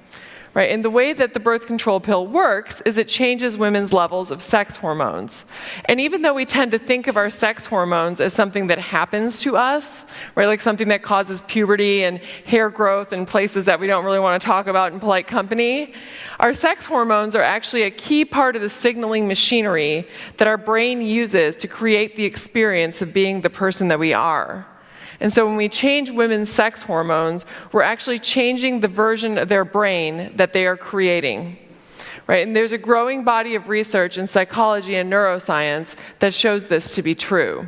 Right? And the way that the birth control pill works is it changes women's levels of sex hormones. And even though we tend to think of our sex hormones as something that happens to us, right, like something that causes puberty and hair growth in places that we don't really want to talk about in polite company, our sex hormones are actually a key part of the signaling machinery that our brain uses to create the experience of being the person that we are. And so when we change women's sex hormones, we're actually changing the version of their brain that they are creating. Right? And there's a growing body of research in psychology and neuroscience that shows this to be true.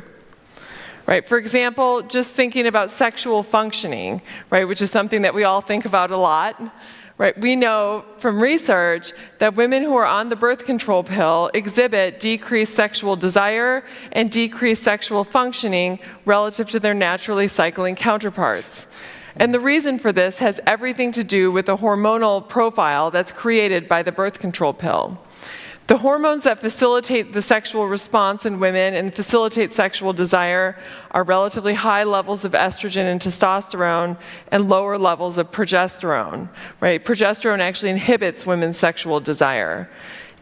Right? For example, just thinking about sexual functioning, right, which is something that we all think about a lot. Right? We know from research that women who are on the birth control pill exhibit decreased sexual desire and decreased sexual functioning relative to their naturally cycling counterparts. And the reason for this has everything to do with the hormonal profile that's created by the birth control pill. The hormones that facilitate the sexual response in women and facilitate sexual desire are relatively high levels of estrogen and testosterone and lower levels of progesterone, right? Progesterone actually inhibits women's sexual desire.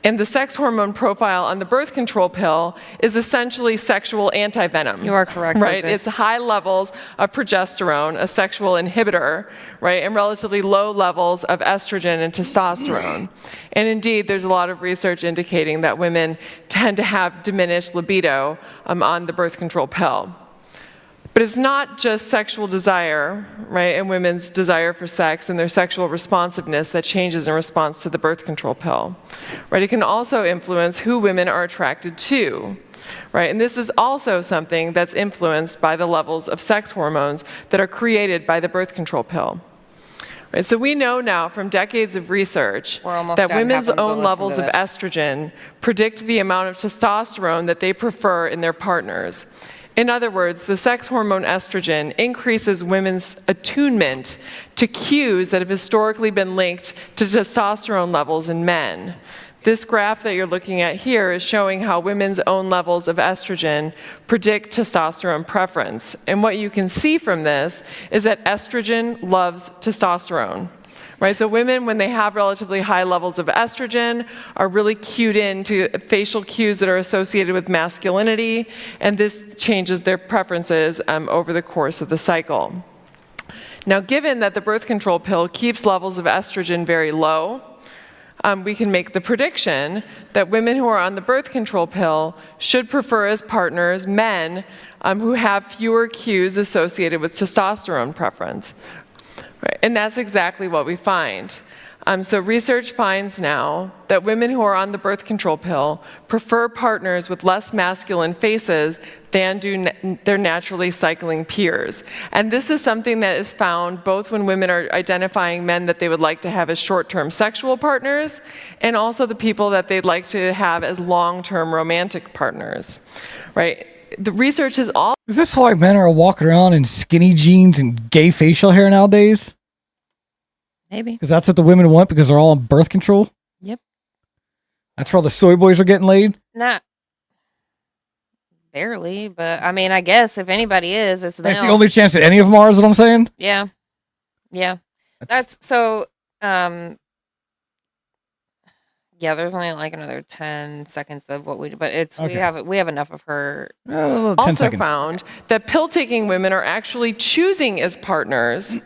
And the sex hormone profile on the birth control pill is essentially sexual anti-venom. You are correct. Right? Lucas. It's high levels of progesterone, a sexual inhibitor, right? And relatively low levels of estrogen and testosterone. And indeed, there's a lot of research indicating that women tend to have diminished libido on the birth control pill. But it's not just sexual desire, right, and women's desire for sex and their sexual responsiveness that changes in response to the birth control pill, right? It can also influence who women are attracted to, right? And this is also something that's influenced by the levels of sex hormones that are created by the birth control pill. Right, so we know now from decades of research that women's own levels of estrogen predict the amount of testosterone that they prefer in their partners. In other words, the sex hormone estrogen increases women's attunement to cues that have historically been linked to testosterone levels in men. This graph that you're looking at here is showing how women's own levels of estrogen predict testosterone preference. And what you can see from this is that estrogen loves testosterone. Right, so women, when they have relatively high levels of estrogen, are really cued into facial cues that are associated with masculinity, and this changes their preferences over the course of the cycle. Now, given that the birth control pill keeps levels of estrogen very low, we can make the prediction that women who are on the birth control pill should prefer as partners men who have fewer cues associated with testosterone preference. Right. And that's exactly what we find. So research finds now that women who are on the birth control pill prefer partners with less masculine faces than do their naturally cycling peers. And this is something that is found both when women are identifying men that they would like to have as short-term sexual partners, and also the people that they'd like to have as long-term romantic partners. Right? The research is all. Is this why men are walking around in skinny jeans and gay facial hair nowadays? Maybe. Because that's what the women want because they're all on birth control? Yep. That's where all the soy boys are getting laid? Not barely, but I mean, I guess if anybody is, it's them. That's the only chance that any of them are, is what I'm saying? Yeah. Yeah. That's so, yeah, there's only like another 10 seconds of what we do, but it's okay. we have enough of her. 10 also seconds. Found that pill-taking women are actually choosing as partners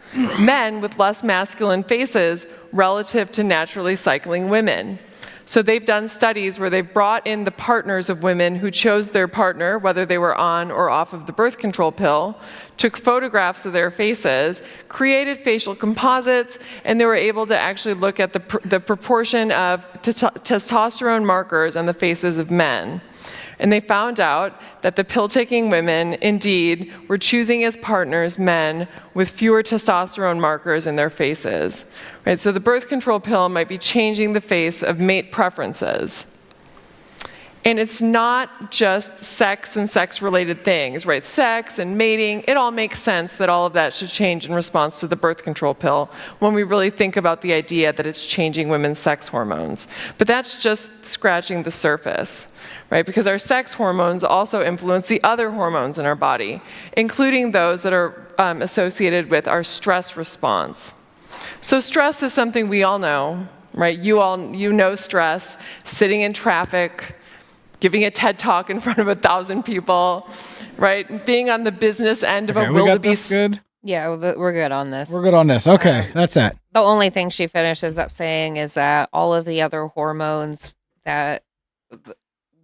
men with less masculine faces relative to naturally cycling women. So they've done studies where they've brought in the partners of women who chose their partner, whether they were on or off of the birth control pill, took photographs of their faces, created facial composites, and they were able to actually look at the proportion of testosterone markers on the faces of men. And they found out that the pill-taking women, indeed, were choosing as partners men with fewer testosterone markers in their faces. Right? So the birth control pill might be changing the face of mate preferences. And it's not just sex and sex-related things, right? Sex and mating, it all makes sense that all of that should change in response to the birth control pill when we really think about the idea that it's changing women's sex hormones. But that's just scratching the surface, right? Because our sex hormones also influence the other hormones in our body, including those that are associated with our stress response. So stress is something we all know, right? You know stress, sitting in traffic, giving a TED Talk in front of 1,000 people, right? Being on the business end of a wildebeest. Good? Yeah, we're good on this. We're good on this. Okay, that's that. The only thing she finishes up saying is that all of the other hormones that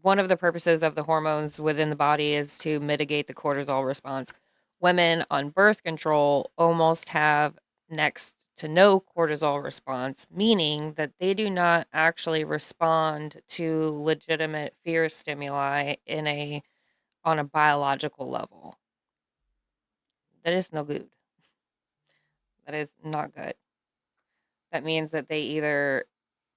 one of the purposes of the hormones within the body is to mitigate the cortisol response. Women on birth control almost have next to no cortisol response, meaning that they do not actually respond to legitimate fear stimuli on a biological level. That is no good. That is not good. That means that they either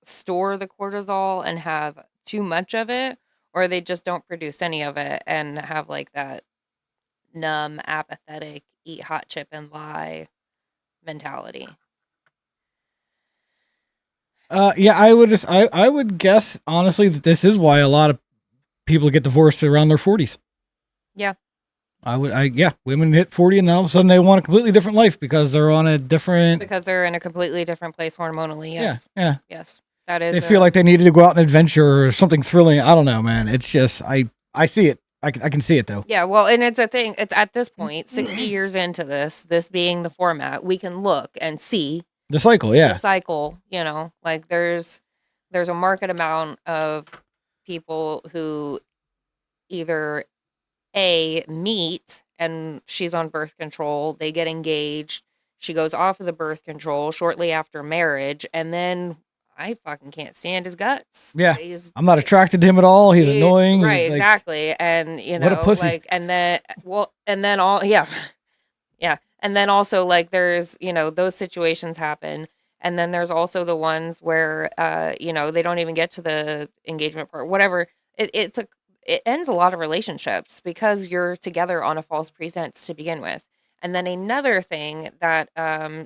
store the cortisol and have too much of it, or they just don't produce any of it and have like that numb, apathetic, eat hot chip and lie mentality. Yeah, I would guess honestly that this is why a lot of people get divorced around their 40s. Yeah. Women hit 40 and all of a sudden they want a completely different life because they're on a different. Because they're in a completely different place hormonally. Yes. Yeah. Yes. That is. They feel like they needed to go out and adventure or something thrilling. I don't know, man. It's just I see it. I can see it though. Yeah. Well, and it's a thing. It's at this point, 60 years into this being the format, we can look and see the cycle. Yeah. The cycle. You know, like there's a market amount of people who either meet and she's on birth control, they get engaged, she goes off of the birth control shortly after marriage, and then I fucking can't stand his guts. Yeah, I'm not attracted to him at all. He's annoying. Right, he's like, exactly. And you know, what a pussy. like, and then yeah, and then also like there's those situations happen, and then there's also the ones where they don't even get to the engagement part, whatever. It ends a lot of relationships because you're together on a false pretense to begin with. And then another thing that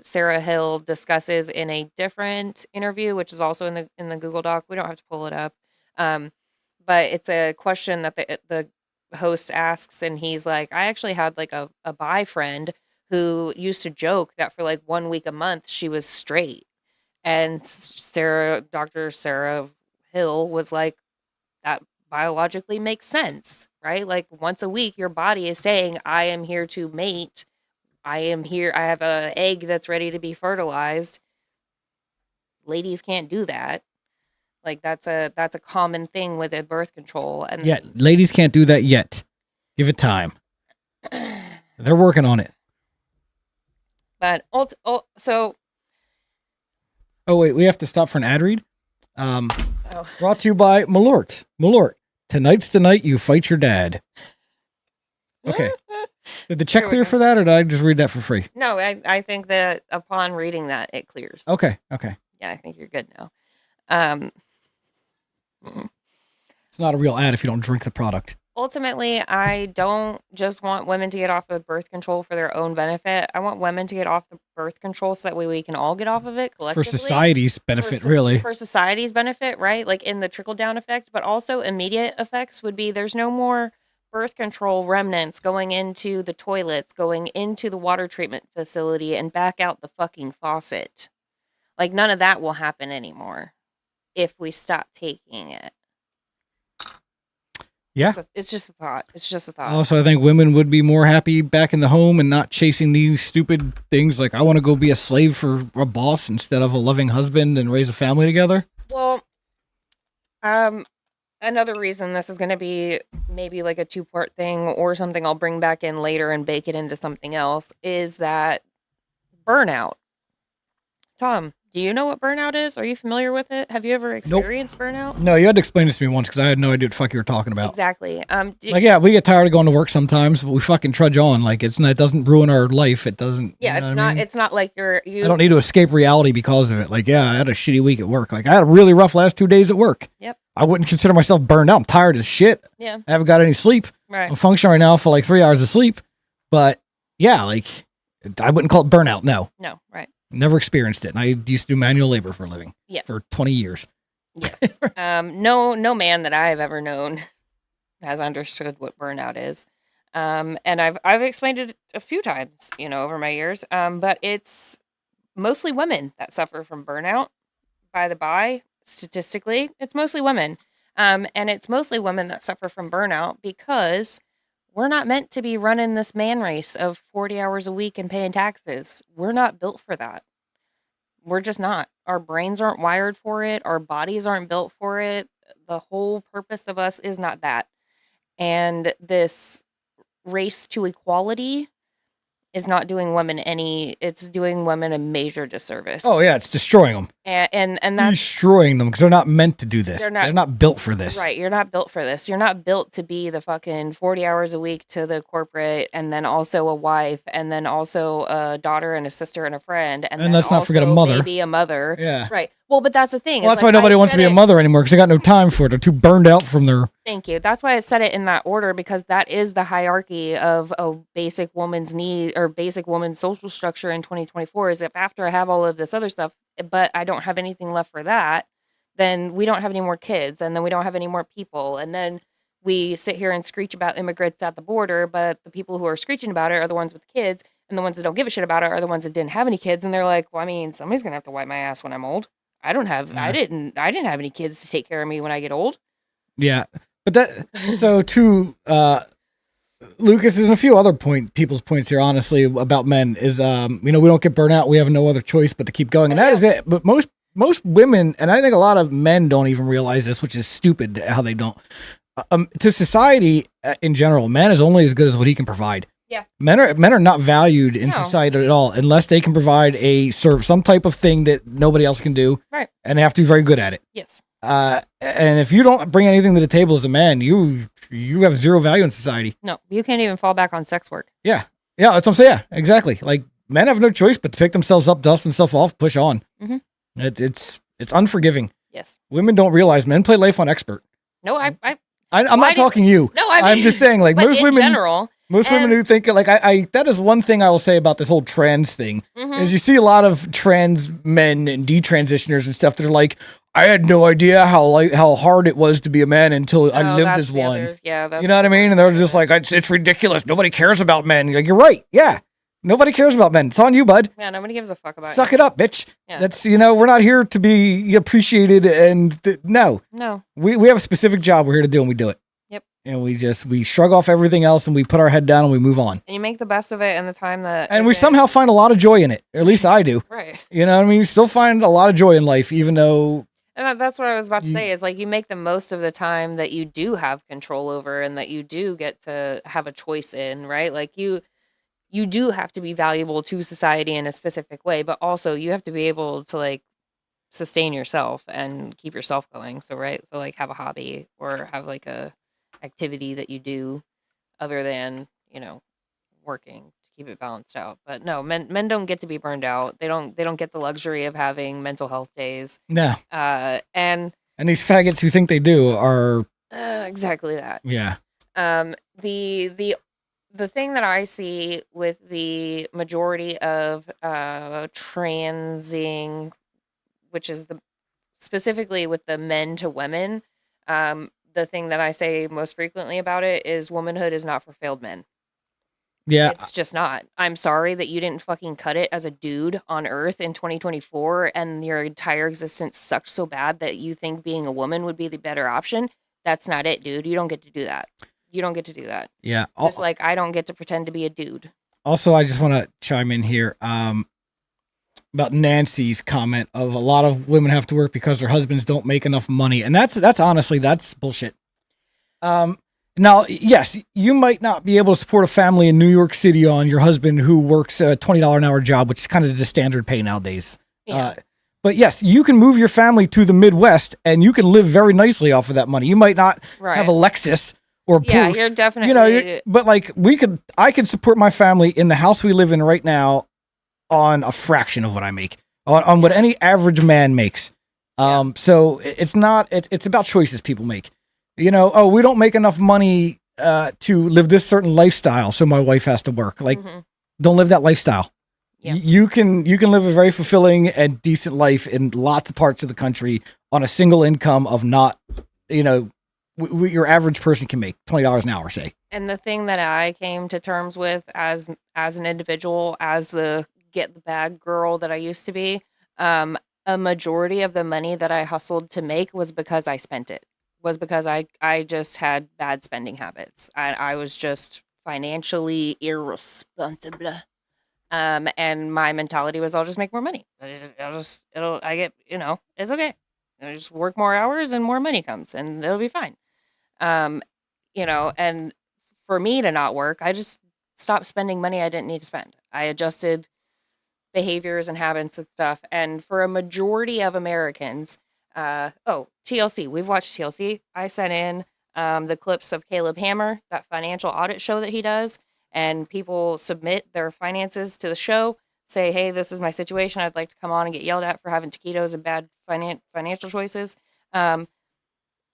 Sarah Hill discusses in a different interview, which is also in the Google Doc, we don't have to pull it up, but it's a question that the host asks, and he's like, I actually had like a bi friend who used to joke that for like 1 week a month she was straight, and Dr. Sarah Hill was like, that biologically makes sense, right? Like once a week, your body is saying, I am here to mate. I am here. I have an egg that's ready to be fertilized. Ladies can't do that. Like that's a common thing with a birth control. And yeah, ladies can't do that yet. Give it time. They're working on it. But so. Oh wait, we have to stop for an ad read. Brought to you by Malort. Malort. Tonight's the night you fight your dad. Okay. Did the check clear for that, or did I just read that for free? No, I think that upon reading that, it clears. Okay. Yeah, I think you're good now. It's not a real ad if you don't drink the product. Ultimately, I don't just want women to get off of birth control for their own benefit. I want women to get off the birth control so that way we can all get off of it collectively. For society's benefit, really. For society's benefit, right? Like in the trickle-down effect, but also immediate effects would be there's no more birth control remnants going into the toilets, going into the water treatment facility and back out the fucking faucet. Like none of that will happen anymore if we stop taking it. Yeah. It's just a thought. It's just a thought. Also, I think women would be more happy back in the home and not chasing these stupid things like I want to go be a slave for a boss instead of a loving husband and raise a family together. Well, another reason this is going to be maybe like a 2-part thing or something I'll bring back in later and bake it into something else is that burnout. Tom, do you know what burnout is? Are you familiar with it? Have you ever experienced burnout? No, you had to explain this to me once because I had no idea what the fuck you were talking about. Exactly. We get tired of going to work sometimes, but we fucking trudge on. Like it doesn't ruin our life. It doesn't. Yeah, it's not. It's not like you. I don't need to escape reality because of it. Like, yeah, I had a shitty week at work. Like, I had a really rough last 2 days at work. Yep. I wouldn't consider myself burned out. I'm tired as shit. Yeah. I haven't got any sleep. Right. I'm functioning right now for like 3 hours of sleep. But yeah, like I wouldn't call it burnout. No. No. Right. Never experienced it. And I used to do manual labor for a living. Yeah. For 20 years. Yes. No man that I've ever known has understood what burnout is. And I've explained it a few times, over my years. But it's mostly women that suffer from burnout. By the by, statistically, it's mostly women. And it's mostly women that suffer from burnout because we're not meant to be running this man race of 40 hours a week and paying taxes. We're not built for that. We're just not. Our brains aren't wired for it. Our bodies aren't built for it. The whole purpose of us is not that. And this race to equality is not doing women it's doing women a major disservice. Oh, yeah, it's destroying them. And that's destroying them because they're not meant to do this. They're They're not built for this. Right. You're not built for this. You're not built to be the fucking 40 hours a week to the corporate and then also a wife and then also a daughter and a sister and a friend. And then let's not forget a mother. Maybe a mother. Yeah. Right. Well, but that's the thing. Well, that's why nobody wants to be a mother anymore because they got no time for it. They're too burned out from their. Thank you. That's why I said it in that order because that is the hierarchy of a basic woman's need or basic woman's social structure in 2024 is if after I have all of this other stuff, but I don't have anything left for that, then we don't have any more kids and then we don't have any more people. And then we sit here and screech about immigrants at the border, but the people who are screeching about it are the ones with kids and the ones that don't give a shit about it are the ones that didn't have any kids. And they're like, well, I mean, somebody's going to have to wipe my ass when I'm old. I didn't have any kids to take care of me when I get old. Yeah. But so to Lucas and a few other people's points here, honestly, about men is, we don't get burnt out. We have no other choice but to keep going. And that is it. But most women, and I think a lot of men don't even realize this, which is stupid how they don't. To society in general, man is only as good as what he can provide. Yeah. Men are not valued in society at all unless they can provide some type of thing that nobody else can do. Right. And they have to be very good at it. Yes. And if you don't bring anything to the table as a man, you have zero value in society. No, you can't even fall back on sex work. Yeah. Yeah, that's what I'm saying. Yeah, exactly. Like men have no choice but to pick themselves up, dust themselves off, push on. Mm-hmm. It's unforgiving. Yes. Women don't realize men play life on expert. No, I'm not talking you. No, I'm just saying like most women general. Most women who think like I that is one thing I will say about this whole trans thing is you see a lot of trans men and detransitioners and stuff that are like, I had no idea how hard it was to be a man until I lived as one. Yeah, you know what I mean? And they're just like, it's ridiculous. Nobody cares about men. You're like, you're right. Yeah. Nobody cares about men. It's on you, bud. Yeah, nobody gives a fuck about Suck it up, bitch. Yeah. That's, we're not here to be appreciated and no. No. We have a specific job we're here to do and we do it. Yep. And we shrug off everything else and we put our head down and we move on. And you make the best of it in the time that. And we somehow find a lot of joy in it. Or at least I do. Right. You know what I mean? You still find a lot of joy in life, even though. And that's what I was about to say is like you make the most of the time that you do have control over and that you do get to have a choice in, right? Like you do have to be valuable to society in a specific way, but also you have to be able to like sustain yourself and keep yourself going. So, right. So like have a hobby or have like a activity that you do other than, working to keep it balanced out. But no, men don't get to be burned out. They don't get the luxury of having mental health days. No. And these faggots who think they do are exactly that. Yeah. The thing that I see with the majority of transing, which is specifically with the men to women, the thing that I say most frequently about it is womanhood is not for failed men. Yeah. It's just not. I'm sorry that you didn't fucking cut it as a dude on Earth in 2024 and your entire existence sucked so bad that you think being a woman would be the better option. That's not it, dude. You don't get to do that. You don't get to do that. Yeah. Just like I don't get to pretend to be a dude. Also, I just want to chime in here about Nancy's comment of a lot of women have to work because their husbands don't make enough money. And that's honestly, that's bullshit. Now, yes, you might not be able to support a family in New York City on your husband who works a $20 an hour job, which is kind of the standard pay nowadays. Yeah. But yes, you can move your family to the Midwest and you can live very nicely off of that money. You might not have a Lexus or a Porsche. Yeah, you're definitely. But like I could support my family in the house we live in right now on a fraction of what I make, on what any average man makes. So it's about choices people make. We don't make enough money to live this certain lifestyle, so my wife has to work. Like, don't live that lifestyle. Yeah. You can live a very fulfilling and decent life in lots of parts of the country on a single income of not, your average person can make $20 an hour, say. And the thing that I came to terms with as an individual, as the get the bag girl that I used to be, a majority of the money that I hustled to make was because I spent it. Was because I just had bad spending habits. I was just financially irresponsible. And my mentality was I'll just make more money. It's okay. I just work more hours and more money comes and it'll be fine. And for me to not work, I just stopped spending money I didn't need to spend. I adjusted behaviors and habits and stuff. And for a majority of Americans, TLC, we've watched TLC. I sent in the clips of Caleb Hammer, that financial audit show that he does, and people submit their finances to the show, say, hey, this is my situation. I'd like to come on and get yelled at for having taquitos and bad financial choices. A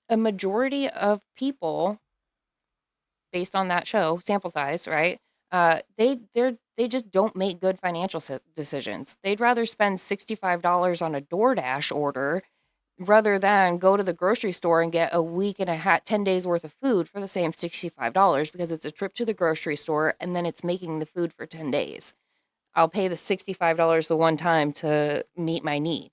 majority of people, based on that show, sample size, right? They just don't make good financial decisions. They'd rather spend $65 on a DoorDash order rather than go to the grocery store and get a week and a half, 10 days worth of food for the same $65 because it's a trip to the grocery store and then it's making the food for 10 days. I'll pay the $65 the one time to meet my need.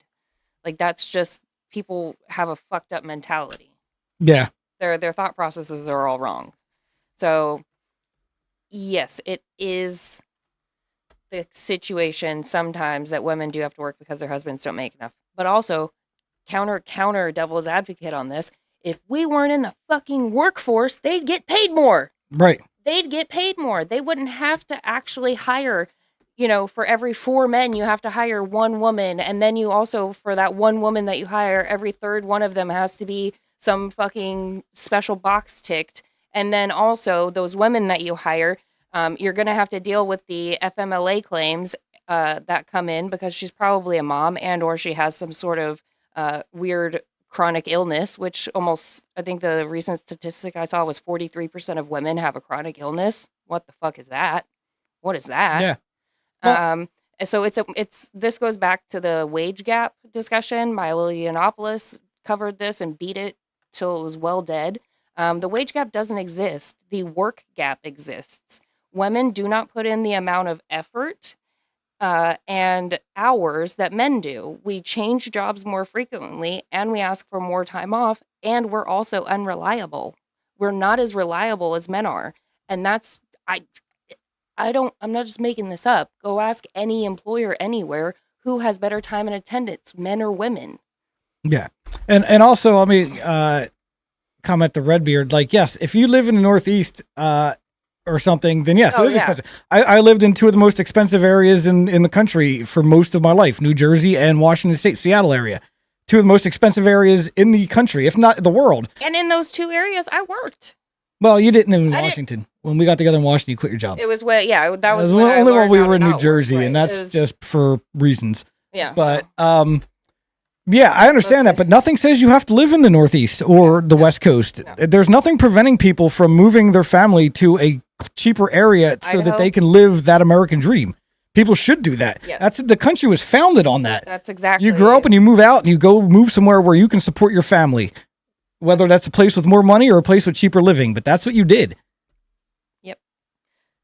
Like, that's just, people have a fucked up mentality. Yeah. Their thought processes are all wrong. So, yes, it is the situation sometimes that women do have to work because their husbands don't make enough. But also, counter devil's advocate on this, if we weren't in the fucking workforce, they'd get paid more. Right. They'd get paid more. They wouldn't have to actually hire, for every 4 men, you have to hire 1 woman. And then you also, for that 1 woman that you hire, every third one of them has to be some fucking special box ticked. And then also those women that you hire, you're going to have to deal with the FMLA claims that come in because she's probably a mom and or she has some sort of weird chronic illness, which almost, I think the recent statistic I saw was 43% of women have a chronic illness. What the fuck is that? What is that? Yeah. Well, so this goes back to the wage gap discussion. Milo Yiannopoulos covered this and beat it till it was well dead. The wage gap doesn't exist. The work gap exists. Women do not put in the amount of effort and hours that men do. We change jobs more frequently and we ask for more time off, and we're also unreliable. We're not as reliable as men are. And that's, I'm not just making this up. Go ask any employer anywhere who has better time and attendance, men or women. Yeah. And also, let me comment to Redbeard, like, yes, if you live in the Northeast or something, then yes, it is expensive. I lived in 2 of the most expensive areas in the country for most of my life, New Jersey and Washington State, Seattle area. 2 of the most expensive areas in the country, if not the world. And in those 2 areas, I worked. Well, you didn't in Washington. When we got together in Washington, you quit your job. It was when, that was only when we were in New Jersey, Jersey, right. And that's just for reasons. Yeah. But, yeah, I understand that, but nothing says you have to live in the Northeast or the West Coast. No. There's nothing preventing people from moving their family to a cheaper area so that they can live that American dream. People should do that. Yes. The country was founded on that. That's exactly. You grow up and you move out and you go move somewhere where you can support your family, whether that's a place with more money or a place with cheaper living. But that's what you did. Yep.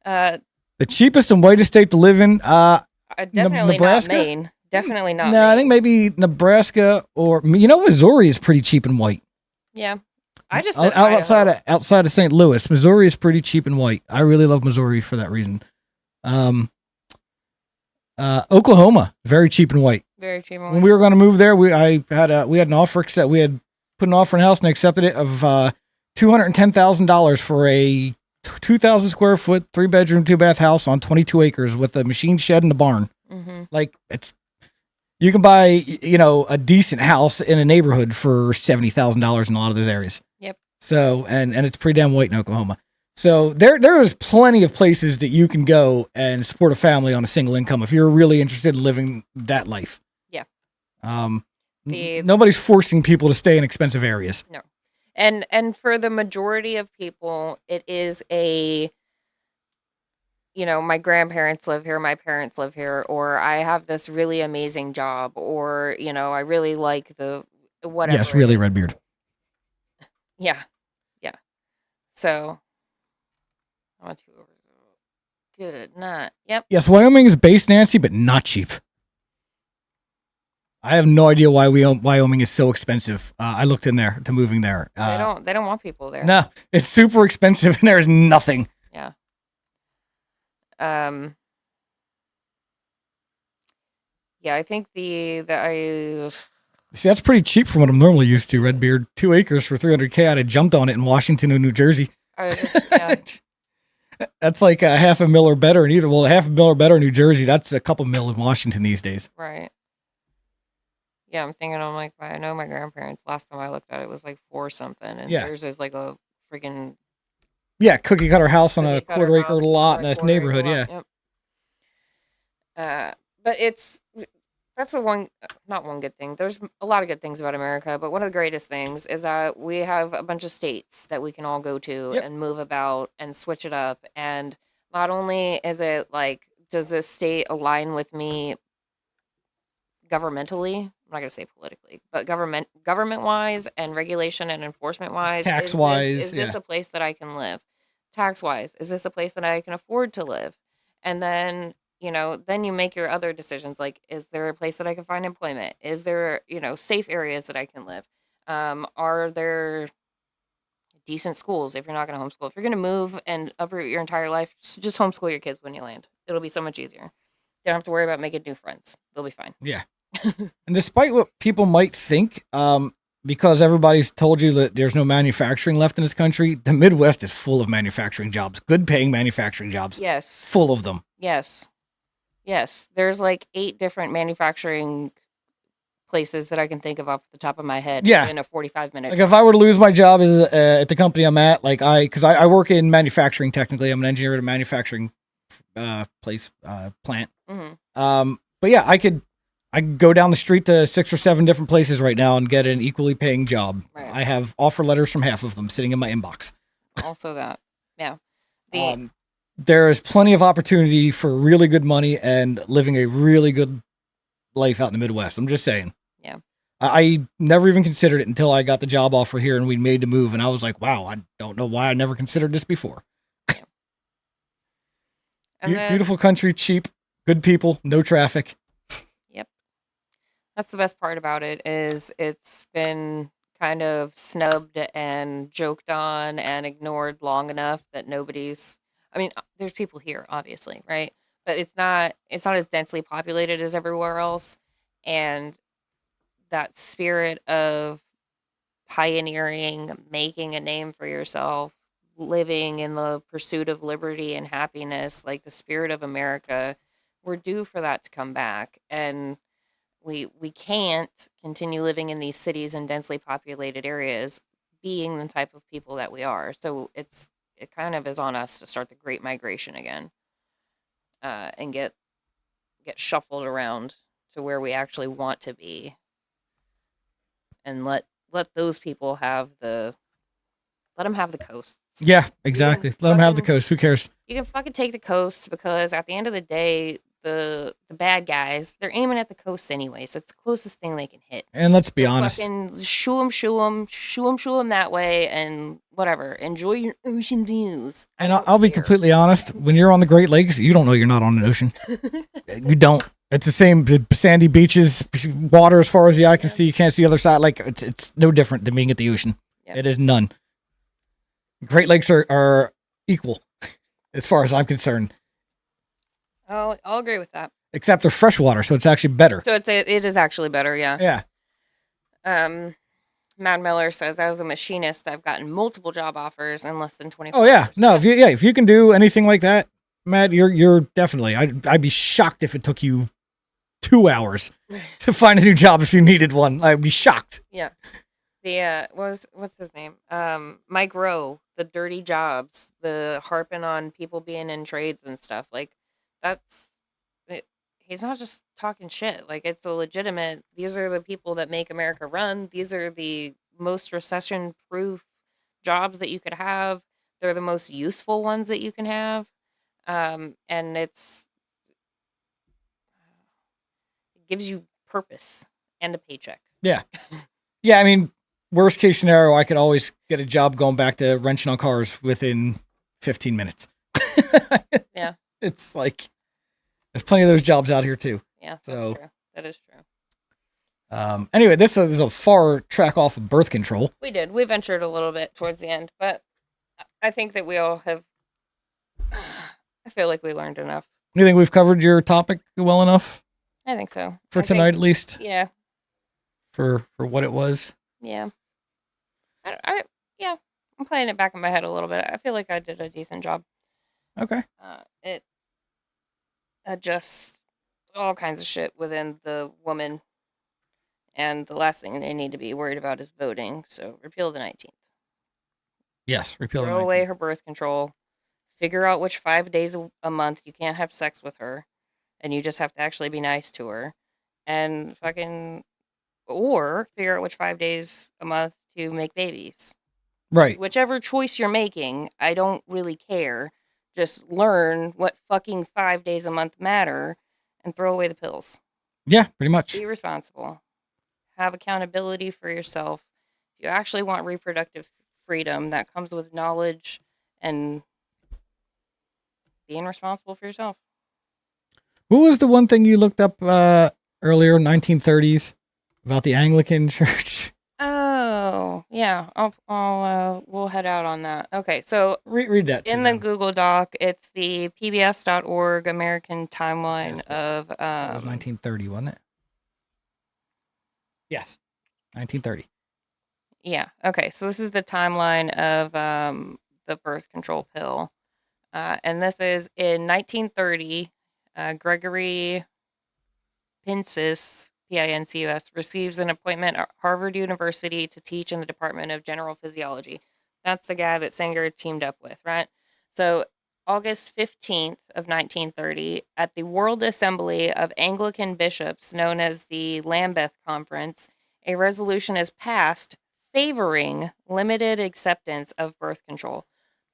The cheapest and whitest state to live in. Definitely Nebraska? Not Maine. Definitely not. No, I think maybe Nebraska or Missouri is pretty cheap and white. Yeah, I just said outside of St. Louis, Missouri is pretty cheap and white. I really love Missouri for that reason. Oklahoma, very cheap and white. Very cheap and white. When we were going to move there, we had an offer that we had put an offer in the house and accepted it of $210,000 for a 2,000 square foot 3-bedroom 2-bath house on 22 acres with a machine shed and a barn. Mm-hmm. Like you can buy, a decent house in a neighborhood for $70,000 in a lot of those areas. Yep. So, and it's pretty damn white in Oklahoma. So there is plenty of places that you can go and support a family on a single income if you're really interested in living that life. Yeah. Nobody's forcing people to stay in expensive areas. No. And for the majority of people, it is my grandparents live here, my parents live here, or I have this really amazing job, or, I really like the whatever. Yes, really, Redbeard. Yeah. Yeah. So, I want to good night. Yep. Yes, Wyoming is based, Nancy, but not cheap. I have no idea why Wyoming is so expensive. I looked in there to moving there. They don't want people there. No, it's super expensive and there's nothing. Yeah. Yeah, I think See, that's pretty cheap from what I'm normally used to, Redbeard. 2 acres for $300K. I'd have jumped on it in Washington or New Jersey. That's like a half a mil or better in either. Well, half a mil or better in New Jersey. That's a couple mil in Washington these days. Right. Yeah, I'm thinking, I'm like, I know my grandparents, last time I looked at it, was like 4 something, and theirs is like a freaking cookie cutter house on a cookie-cutter quarter acre house lot on in a a quarter acre neighborhood. lot. Yeah. Yep. But that's not one good thing. There's a lot of good things about America, but one of the greatest things is that we have a bunch of states that we can all go to and move about and switch it up. And not only is it like, does this state align with me governmentally? I'm not going to say politically, but government wise and regulation and enforcement wise, Tax wise, is this a place that I can live? Tax wise, is this a place that I can afford to live? And then, then you make your other decisions. Like, is there a place that I can find employment? Is there, safe areas that I can live? Are there decent schools if you're not going to homeschool? If you're going to move and uproot your entire life, just homeschool your kids when you land. It'll be so much easier. You don't have to worry about making new friends. They'll be fine. Yeah. And despite what people might think, because everybody's told you that there's no manufacturing left in this country, the Midwest is full of manufacturing jobs, good paying manufacturing jobs. Yes. Full of them. Yes. There's like 8 different manufacturing places that I can think of off the top of my head in a 45-minute. Like if I were to lose my job at the company I'm at, like because I work in manufacturing technically. I'm an engineer at a manufacturing plant. Mm-hmm. But yeah, I could go down the street to 6 or 7 different places right now and get an equally paying job. Right. I have offer letters from half of them sitting in my inbox. Also that. Yeah. There is plenty of opportunity for really good money and living a really good life out in the Midwest. I'm just saying. Yeah. I never even considered it until I got the job offer here and we made the move. And I was like, wow, I don't know why I never considered this before. Yeah. Beautiful country, cheap, good people, no traffic. That's the best part about it is it's been kind of snubbed and joked on and ignored long enough that there's people here, obviously, right? But it's not as densely populated as everywhere else. And that spirit of pioneering, making a name for yourself, living in the pursuit of liberty and happiness, like the spirit of America, we're due for that to come back. And we can't continue living in these cities and densely populated areas being the type of people that we are. So it kind of is on us to start the Great Migration again, and get shuffled around to where we actually want to be, and let those people let them have the coasts. Yeah, exactly. Let them have the coast. Who cares? You can fucking take the coast, because at the end of the day, the bad guys, they're aiming at the coast anyway, so it's the closest thing they can hit. And let's be honest. Fucking shoo them that way, and whatever. Enjoy your ocean views. And I'll be completely honest. When you're on the Great Lakes, you don't know you're not on an ocean. You don't. It's the same sandy beaches, water as far as the eye can see. You can't see the other side. Like it's no different than being at the ocean. Yep. It is none. Great Lakes are equal as far as I'm concerned. I'll agree with that. Except they're freshwater, so it's actually better. So it is actually better, yeah. Yeah. Matt Miller says, as a machinist, I've gotten multiple job offers in less than 24 hours. Oh yeah, hours. no, if you can do anything like that, Matt, you're definitely. I'd be shocked if it took you 2 hours to find a new job if you needed one. I'd be shocked. Yeah. What's his name? Mike Rowe, the dirty jobs, the harping on people being in trades and stuff. Like that's it. He's not just talking shit. Like it's a legitimate. These are the people that make America run. These are the most recession-proof jobs that you could have. They're the most useful ones that you can have. And it gives you purpose and a paycheck. Yeah. Yeah. I mean, worst case scenario, I could always get a job going back to wrenching on cars within 15 minutes. Yeah. It's like, there's plenty of those jobs out here too. Yeah. That's true. That is true. Anyway, this is a far track off of birth control. We ventured a little bit towards the end, but I think that we all have, I feel like we learned enough. You think we've covered your topic well enough? I think so. For tonight, at least? Yeah. For what it was? Yeah. I'm playing it back in my head a little bit. I feel like I did a decent job. Okay. It adjusts all kinds of shit within the woman. And the last thing they need to be worried about is voting. So repeal the 19th. Yes, repeal the 19th. Throw away her birth control. Figure out which 5 days a month you can't have sex with her. And you just have to actually be nice to her. And or figure out which 5 days a month to make babies. Right. Whichever choice you're making, I don't really care. Just learn what fucking 5 days a month matter and throw away the pills. Yeah, pretty much. Be responsible. Have accountability for yourself. If you actually want reproductive freedom, that comes with knowledge and being responsible for yourself. What was the one thing you looked up earlier, 1930s, about the Anglican Church? Oh, yeah. We'll head out on that. Okay, so read that in the Google Doc. It's the PBS.org American timeline of. That was 1930, wasn't it? Yes, 1930. Yeah. Okay. So this is the timeline of the birth control pill, and this is in 1930. Gregory Pincus, Pincus, receives an appointment at Harvard University to teach in the Department of General Physiology. That's the guy that Sanger teamed up with, right? So August 15th of 1930, at the World Assembly of Anglican Bishops, known as the Lambeth Conference, a resolution is passed favoring limited acceptance of birth control.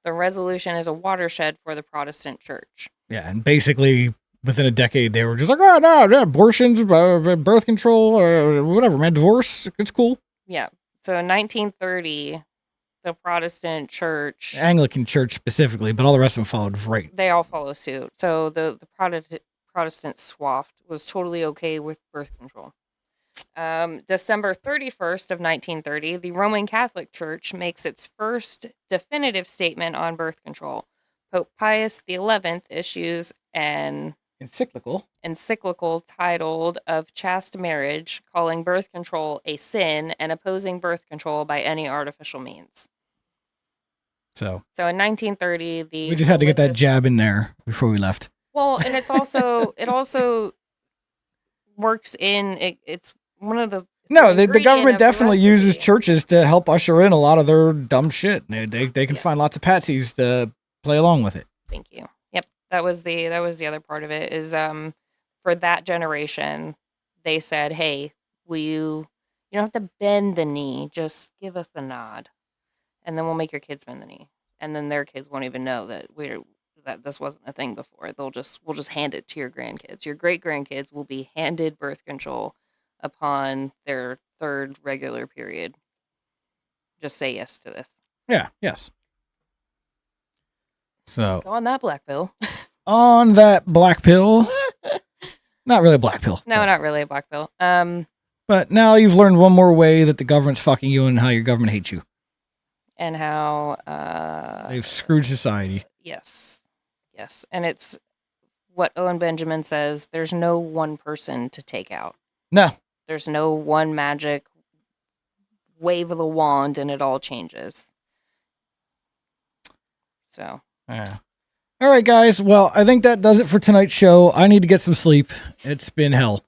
The resolution is a watershed for the Protestant Church. Yeah, and basically within a decade, they were just like, oh, no, abortions, birth control, or whatever, man, divorce, it's cool. Yeah. So in 1930, the Protestant Church... Anglican Church specifically, but all the rest of them followed right. They all follow suit. So the Protestant swath was totally okay with birth control. December 31st of 1930, the Roman Catholic Church makes its first definitive statement on birth control. Pope Pius XI issues an encyclical titled Of Chaste Marriage, calling birth control a sin and opposing birth control by any artificial means. So in 1930, we just had to get that jab in there before we left. Well, and it also works in it's one of the the government definitely uses churches to help usher in a lot of their dumb shit. They can find lots of patsies to play along with it. Thank you. Yep, that was the other part of it. Is for that generation, they said, "Hey, you don't have to bend the knee. Just give us a nod, and then we'll make your kids bend the knee, and then their kids won't even know that this wasn't a thing before. We'll just hand it to your grandkids. Your great grandkids will be handed birth control upon their third regular period. Just say yes to this." Yeah. Yes. So on that black pill. On that black pill. Not really a black pill. No, not really a black pill. But now you've learned one more way that the government's fucking you and how your government hates you. And how they've screwed society. Yes. Yes. And it's what Owen Benjamin says, there's no one person to take out. No. There's no one magic wave of the wand and it all changes. So. Yeah. All right, guys. Well, I think that does it for tonight's show. I need to get some sleep. It's been hell.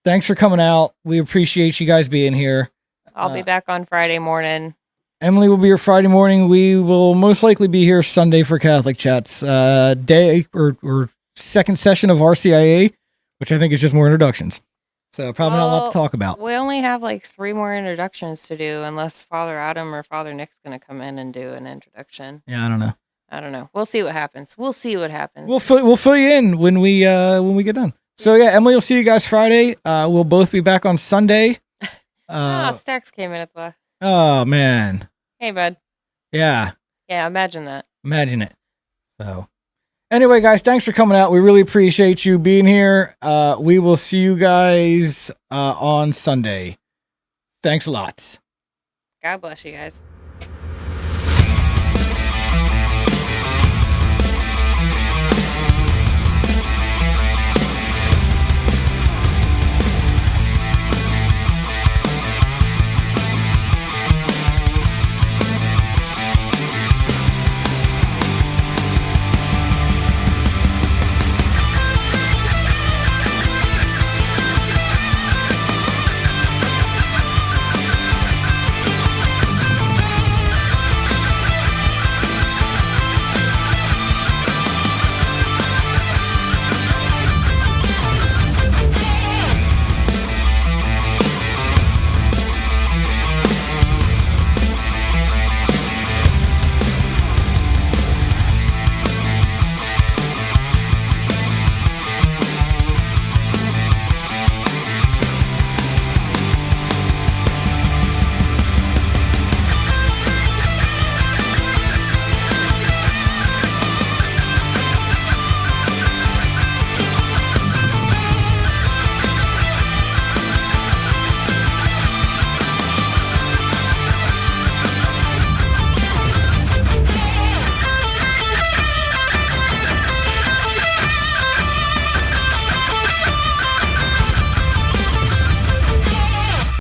Thanks for coming out. We appreciate you guys being here. I'll be back on Friday morning. Emily will be here Friday morning. We will most likely be here Sunday for Catholic Chats. Day or second session of RCIA, which I think is just more introductions. So probably not a lot to talk about. We only have like 3 more introductions to do, unless Father Adam or Father Nick's going to come in and do an introduction. Yeah, I don't know. We'll see what happens. We'll fill you in when we get done. So yeah, Emily, we'll see you guys Friday. We'll both be back on Sunday. Stax came in at the. Oh man. Hey, bud. Yeah. Yeah, imagine that. Imagine it. So. Anyway, guys, thanks for coming out. We really appreciate you being here. We will see you guys on Sunday. Thanks a lot. God bless you guys.